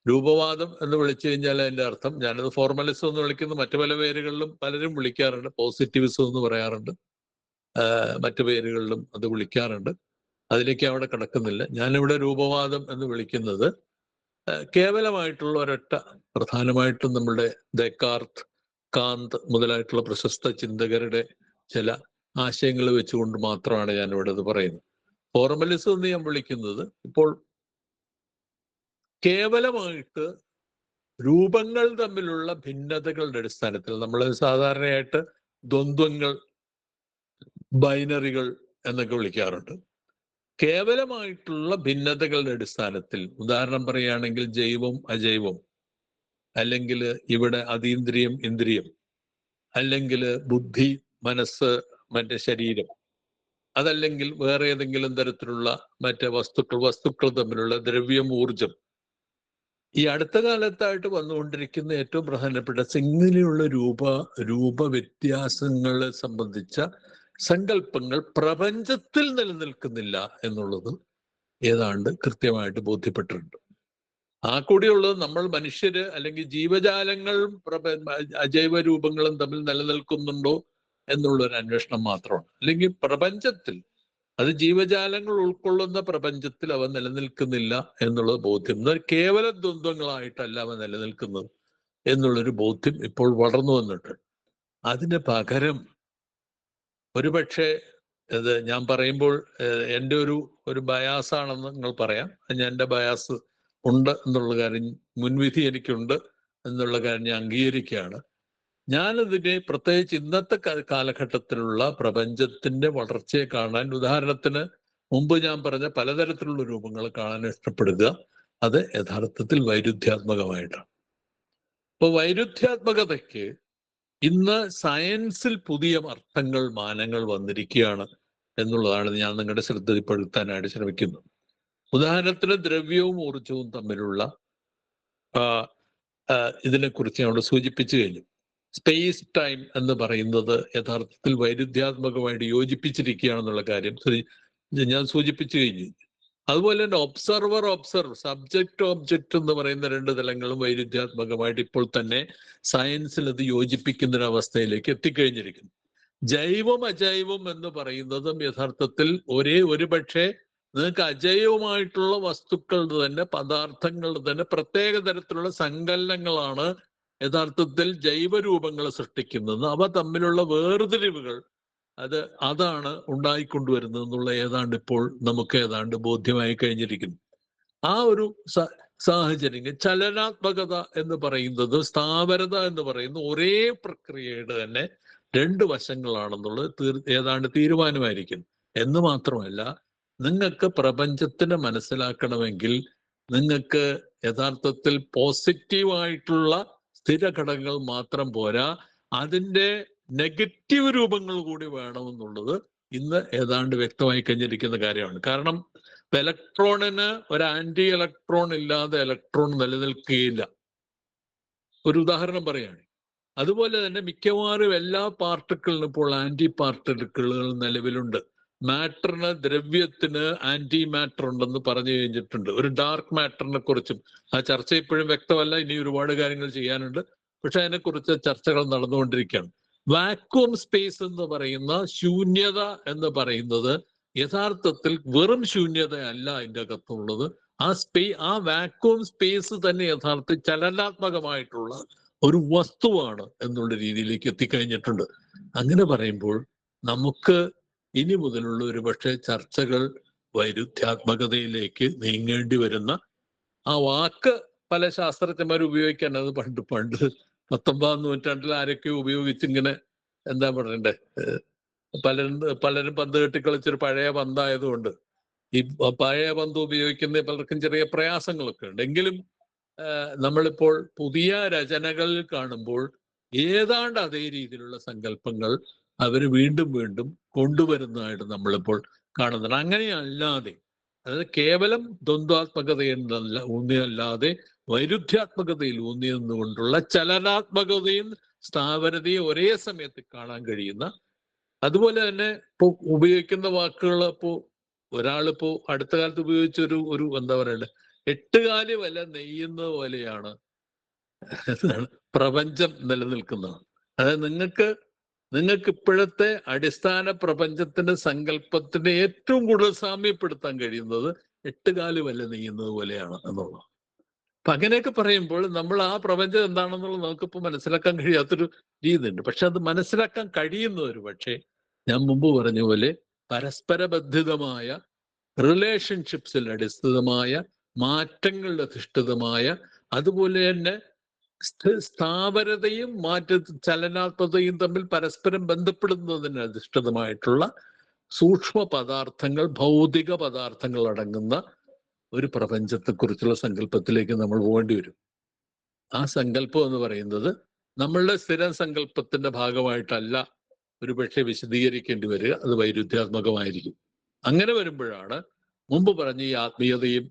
[SPEAKER 1] രൂപവാദം എന്ന് വിളിച്ചു കഴിഞ്ഞാൽ അതിന്റെ അർത്ഥം, ഞാനത് ഫോർമലിസം എന്ന് വിളിക്കുന്നു, മറ്റു പല പേരുകളിലും പലരും വിളിക്കാറുണ്ട്, പോസിറ്റിവിസം എന്ന് പറയാറുണ്ട്, മറ്റു പേരുകളിലും അത് വിളിക്കാറുണ്ട്. അതിലേക്ക് അവിടെ കിടക്കുന്നില്ല. ഞാനിവിടെ രൂപവാദം എന്ന് വിളിക്കുന്നത് കേവലമായിട്ടുള്ള ഒരൊറ്റ, പ്രധാനമായിട്ടും നമ്മുടെ ദെക്കാർത്ത്, കാന്ത് മുതലായിട്ടുള്ള പ്രശസ്ത ചിന്തകരുടെ ചില ആശയങ്ങൾ വെച്ചുകൊണ്ട് മാത്രമാണ് ഞാനിവിടെ ഇത് പറയുന്നത്. ഫോർമലിസം എന്ന് ഞാൻ വിളിക്കുന്നത് ഇപ്പോൾ കേവലമായിട്ട് രൂപങ്ങൾ തമ്മിലുള്ള ഭിന്നതകളുടെ അടിസ്ഥാനത്തിൽ, നമ്മൾ സാധാരണയായിട്ട് ദ്വന്ദ്വങ്ങൾ, ബൈനറികൾ എന്നൊക്കെ വിളിക്കാറുണ്ട്. കേവലമായിട്ടുള്ള ഭിന്നതകളുടെ അടിസ്ഥാനത്തിൽ, ഉദാഹരണം പറയുകയാണെങ്കിൽ ജൈവം അജൈവം, അല്ലെങ്കിൽ ഇവിടെ അതീന്ദ്രിയം ഇന്ദ്രിയം, അല്ലെങ്കിൽ ബുദ്ധി മനസ്സ് മറ്റേ ശരീരം, അതല്ലെങ്കിൽ വേറെ ഏതെങ്കിലും തരത്തിലുള്ള മറ്റേ വസ്തുക്കൾ തമ്മിലുള്ള ദ്രവ്യം ഊർജം. ഈ അടുത്ത കാലത്തായിട്ട് വന്നുകൊണ്ടിരിക്കുന്ന ഏറ്റവും പ്രധാനപ്പെട്ട ഇങ്ങനെയുള്ള രൂപവ്യത്യാസങ്ങളെ സംബന്ധിച്ച സങ്കല്പങ്ങൾ പ്രപഞ്ചത്തിൽ നിലനിൽക്കുന്നില്ല എന്നുള്ളത് ഏതാണ്ട് കൃത്യമായിട്ട് ബോധ്യപ്പെട്ടിട്ടുണ്ട്. ആ കൂടിയുള്ളത് നമ്മൾ മനുഷ്യര് അല്ലെങ്കിൽ ജീവജാലങ്ങളും അജൈവ രൂപങ്ങളും തമ്മിൽ നിലനിൽക്കുന്നുണ്ടോ എന്നുള്ളൊരു അന്വേഷണം മാത്രമാണ്. അല്ലെങ്കിൽ പ്രപഞ്ചത്തിൽ, അത് ജീവജാലങ്ങൾ ഉൾക്കൊള്ളുന്ന പ്രപഞ്ചത്തിൽ അവ നിലനിൽക്കുന്നില്ല എന്നുള്ളത് ബോധ്യം. കേവല ദ്വന്ദ്വങ്ങളായിട്ടല്ല അവ നിലനിൽക്കുന്നത് എന്നുള്ളൊരു ബോധ്യം ഇപ്പോൾ വളർന്നു വന്നിട്ടുണ്ട്. അതിന് പകരം ഒരുപക്ഷെ ഇത് ഞാൻ പറയുമ്പോൾ എൻ്റെ ഒരു ബയാസാണെന്ന് നിങ്ങൾ പറയാം. എൻ്റെ ബയാസ് ഉണ്ട് എന്നുള്ള കാര്യം, മുൻവിധി എനിക്കുണ്ട് എന്നുള്ള കാര്യം ഞാൻ അംഗീകരിക്കുകയാണ്. ഞാനതിനെ പ്രത്യേകിച്ച് ഇന്നത്തെ കാലഘട്ടത്തിലുള്ള പ്രപഞ്ചത്തിന്റെ വളർച്ചയെ കാണാൻ, ഉദാഹരണത്തിന് മുമ്പ് ഞാൻ പറഞ്ഞ പലതരത്തിലുള്ള രൂപങ്ങൾ കാണാൻ ഇഷ്ടപ്പെടുക, അത് യഥാർത്ഥത്തിൽ വൈരുദ്ധ്യാത്മകമായിട്ടാണ്. അപ്പോൾ വൈരുദ്ധ്യാത്മകതയ്ക്ക് ഇന്ന് സയൻസിൽ പുതിയ അർത്ഥങ്ങൾ, മാനങ്ങൾ വന്നിരിക്കുകയാണ് എന്നുള്ളതാണ് ഞാൻ നിങ്ങളുടെ ശ്രദ്ധപ്പെടുത്താനായിട്ട് ശ്രമിക്കുന്നത്. ഉദാഹരണത്തിന് ദ്രവ്യവും ഊർജവും തമ്മിലുള്ള ഇതിനെക്കുറിച്ച് ഞാൻ സൂചിപ്പിച്ചു കഴിഞ്ഞു. സ്പേസ് ടൈം എന്ന് പറയുന്നത് യഥാർത്ഥത്തിൽ വൈരുദ്ധ്യാത്മകമായിട്ട് യോജിപ്പിച്ചിരിക്കുകയാണെന്നുള്ള കാര്യം ഞാൻ സൂചിപ്പിച്ചു കഴിഞ്ഞു. അതുപോലെ തന്നെ ഒബ്സർവ്, സബ്ജക്റ്റ് ഓബ്ജക്റ്റ് എന്ന് പറയുന്ന രണ്ട് തലങ്ങളും വൈരുദ്ധ്യാത്മകമായിട്ട് ഇപ്പോൾ തന്നെ സയൻസിൽ അത് യോജിപ്പിക്കുന്നൊരവസ്ഥയിലേക്ക് എത്തിക്കഴിഞ്ഞിരിക്കുന്നു. ജൈവം അജൈവം എന്ന് പറയുന്നതും യഥാർത്ഥത്തിൽ ഒരുപക്ഷെ നിങ്ങൾക്ക് അജൈവമായിട്ടുള്ള വസ്തുക്കളുടെ തന്നെ, പദാർത്ഥങ്ങളുടെ തന്നെ പ്രത്യേക തരത്തിലുള്ള സങ്കലനങ്ങളാണ് യഥാർത്ഥത്തിൽ ജൈവരൂപങ്ങൾ സൃഷ്ടിക്കുന്നത്. അവ തമ്മിലുള്ള വേർതിരിവുകൾ അതാണ് ഉണ്ടായിക്കൊണ്ടുവരുന്നത് എന്നുള്ള ഏതാണ്ട് ഇപ്പോൾ നമുക്ക് ഏതാണ്ട് ബോധ്യമായി കഴിഞ്ഞിരിക്കുന്നു. ആ ഒരു സാഹചര്യം, ചലനാത്മകത എന്ന് പറയുന്നത്, സ്ഥാവരത എന്ന് പറയുന്നത് ഒരേ പ്രക്രിയയുടെ തന്നെ രണ്ട് വശങ്ങളാണെന്നുള്ളത് ഏതാണ്ട് തീരുമാനമായിരിക്കും. എന്ന് മാത്രമല്ല, നിങ്ങൾക്ക് പ്രപഞ്ചത്തിനെ മനസ്സിലാക്കണമെങ്കിൽ നിങ്ങൾക്ക് യഥാർത്ഥത്തിൽ പോസിറ്റീവായിട്ടുള്ള സ്ഥിര ഘടകങ്ങൾ മാത്രം പോരാ, അതിൻ്റെ നെഗറ്റീവ് രൂപങ്ങൾ കൂടി വേണമെന്നുള്ളത് ഇന്ന് ഏതാണ്ട് വ്യക്തമായി കഴിഞ്ഞിരിക്കുന്ന കാര്യമാണ്. കാരണം ഇലക്ട്രോണിന് ഒരു ആന്റി ഇലക്ട്രോൺ ഇല്ലാതെ ഇലക്ട്രോൺ നിലനിൽക്കുകയില്ല. ഒരു ഉദാഹരണം പറയുകയാണ്. അതുപോലെ തന്നെ മിക്കവാറും എല്ലാ പാർട്ടിക്കിളിനും ഇപ്പോൾ ആന്റി പാർട്ടിക്കിളുകൾ നിലവിലുണ്ട്. മാറ്ററിന്, ദ്രവ്യത്തിന് ആന്റി മാറ്റർ ഉണ്ടെന്ന് പറഞ്ഞു കഴിഞ്ഞിട്ടുണ്ട്. ഒരു ഡാർക്ക് മാറ്ററിനെ കുറിച്ചും ആ ചർച്ച ഇപ്പോഴും വ്യക്തമല്ല, ഇനി ഒരുപാട് കാര്യങ്ങൾ ചെയ്യാനുണ്ട്. പക്ഷെ അതിനെക്കുറിച്ച് ചർച്ചകൾ നടന്നുകൊണ്ടിരിക്കുകയാണ്. വാക്വം സ്പേസ് എന്ന് പറയുന്ന ശൂന്യത എന്ന് പറയുന്നത് യഥാർത്ഥത്തിൽ വെറും ശൂന്യതയല്ല അതിൻ്റെ അകത്തുള്ളത്. ആ വാക്വം സ്പേസ് തന്നെ യഥാർത്ഥത്തിൽ ചലനാത്മകമായിട്ടുള്ള ഒരു വസ്തുവാണ് എന്നുള്ള രീതിയിലേക്ക് എത്തിക്കഴിഞ്ഞിട്ടുണ്ട്. അങ്ങനെ പറയുമ്പോൾ നമുക്ക് ഇനി മുതലുള്ള ഒരുപക്ഷെ ചർച്ചകൾ വൈരുദ്ധ്യാത്മകതയിലേക്ക് നീങ്ങേണ്ടി വരുന്ന, ആ വാക്ക് പല ശാസ്ത്രജ്ഞന്മാർ ഉപയോഗിക്കാൻ, അത് പണ്ട് 19-ാം നൂറ്റാണ്ടിൽ ആരൊക്കെ ഉപയോഗിച്ചിങ്ങനെ എന്താ പറയണ്ടേ, പലരും പന്ത് കെട്ടി കളിച്ചൊരു പഴയ പന്തായതുകൊണ്ട് ഈ പഴയ പന്ത് ഉപയോഗിക്കുന്ന പലർക്കും ചെറിയ പ്രയാസങ്ങളൊക്കെ ഉണ്ട്. എങ്കിലും നമ്മളിപ്പോൾ പുതിയ രചനകളിൽ കാണുമ്പോൾ ഏതാണ്ട് അതേ രീതിയിലുള്ള സങ്കല്പങ്ങൾ അവർ വീണ്ടും കൊണ്ടുവരുന്നതായിട്ട് നമ്മളിപ്പോൾ കാണുന്നുണ്ട്. അങ്ങനെയല്ലാതെ, അതായത് കേവലം ദ്വന്ദ്വാത്മകതയെന്നല്ല ഊന്നിയല്ലാതെ വൈരുദ്ധ്യാത്മകതയിൽ ഊന്നി നിന്നുകൊണ്ടുള്ള ചലനാത്മകതയും സ്ഥാവരതയും ഒരേ സമയത്ത് കാണാൻ കഴിയുന്ന, അതുപോലെ തന്നെ ഇപ്പോൾ ഉപയോഗിക്കുന്ന വാക്കുകൾ, ഒരാളിപ്പോ അടുത്ത കാലത്ത് ഉപയോഗിച്ച ഒരു എന്താ പറയണ്ടേ, എട്ടുകാലി വല നെയ്യുന്നത് പോലെയാണ് പ്രപഞ്ചം നിലനിൽക്കുന്നത്. അതായത് നിങ്ങൾക്ക് ഇപ്പോഴത്തെ അടിസ്ഥാന പ്രപഞ്ചത്തിന്റെ സങ്കല്പത്തിന് ഏറ്റവും കൂടുതൽ സാമ്യപ്പെടുത്താൻ കഴിയുന്നത് എട്ടുകാലി വല നെയ്യുന്നത് പോലെയാണ് എന്നുള്ളത്. അപ്പൊ അങ്ങനെയൊക്കെ പറയുമ്പോൾ നമ്മൾ ആ പ്രപഞ്ചം എന്താണെന്നുള്ളത് നമുക്കിപ്പോൾ മനസ്സിലാക്കാൻ കഴിയാത്തൊരു രീതിയുണ്ട്. പക്ഷെ അത് മനസ്സിലാക്കാൻ കഴിയുന്ന ഒരു പക്ഷേ ഞാൻ മുമ്പ് പറഞ്ഞ പോലെ പരസ്പര ബന്ധിതമായ റിലേഷൻഷിപ്സിൽ അടിസ്ഥിതമായ മാറ്റങ്ങളിൽ അധിഷ്ഠിതമായ അതുപോലെ തന്നെ സ്ഥാവരതയും ചലനാത്മകതയും തമ്മിൽ പരസ്പരം ബന്ധപ്പെടുന്നതിന് അധിഷ്ഠിതമായിട്ടുള്ള സൂക്ഷ്മ പദാർത്ഥങ്ങൾ, ഭൗതിക പദാർത്ഥങ്ങൾ അടങ്ങുന്ന ഒരു പ്രപഞ്ചത്തെക്കുറിച്ചുള്ള സങ്കല്പത്തിലേക്ക് നമ്മൾ പോകേണ്ടി വരും. ആ സങ്കല്പം എന്ന് പറയുന്നത് നമ്മളുടെ സ്ഥിരം സങ്കല്പത്തിന്റെ ഭാഗമായിട്ടല്ല ഒരു പക്ഷേ വിശദീകരിക്കേണ്ടി വരിക. അത് വൈരുദ്ധ്യാത്മകമായിരിക്കും. അങ്ങനെ വരുമ്പോഴാണ് മുമ്പ് പറഞ്ഞ ഈ ആത്മീയതയും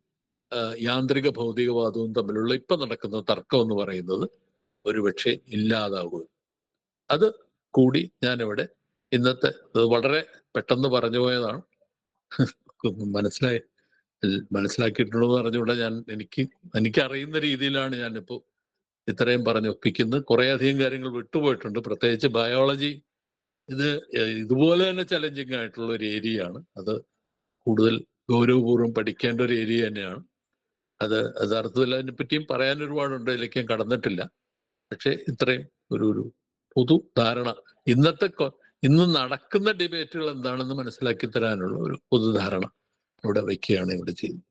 [SPEAKER 1] യാന്ത്രിക ഭൗതികവാദവും തമ്മിലുള്ള ഇപ്പൊ നടക്കുന്ന തർക്കം എന്ന് പറയുന്നത് ഒരുപക്ഷെ ഇല്ലാതാവുക. അത് കൂടി ഞാനിവിടെ ഇന്നത്തെ വളരെ പെട്ടെന്ന് പറഞ്ഞു പോയതാണ്. മനസ്സിലാക്കിയിട്ടുണ്ടോ എന്ന് പറഞ്ഞുകൂടെ എനിക്കറിയുന്ന രീതിയിലാണ് ഞാനിപ്പോ ഇത്രയും പറഞ്ഞൊപ്പിക്കുന്നത്. കുറെ അധികം കാര്യങ്ങൾ വിട്ടുപോയിട്ടുണ്ട്. പ്രത്യേകിച്ച് ബയോളജി ഇതുപോലെ തന്നെ ചലഞ്ചിങ് ആയിട്ടുള്ള ഒരു ഏരിയയാണ്. അത് കൂടുതൽ ഗൗരവപൂർവ്വം പഠിക്കേണ്ട ഒരു ഏരിയ തന്നെയാണ്. അത് യഥാർത്ഥത്തിൽ അതിനെപ്പറ്റിയും പറയാൻ ഒരുപാടുണ്ട്, അതിലേക്ക് ഞാൻ കടന്നിട്ടില്ല. പക്ഷെ ഇത്രയും ഒരു പൊതു ധാരണ ഇന്ന് നടക്കുന്ന ഡിബേറ്റുകൾ എന്താണെന്ന് മനസ്സിലാക്കി തരാനുള്ള ഒരു പൊതുധാരണ ഇവിടെ വയ്ക്കുകയാണ് ഇവിടെ ചെയ്യുന്നത്.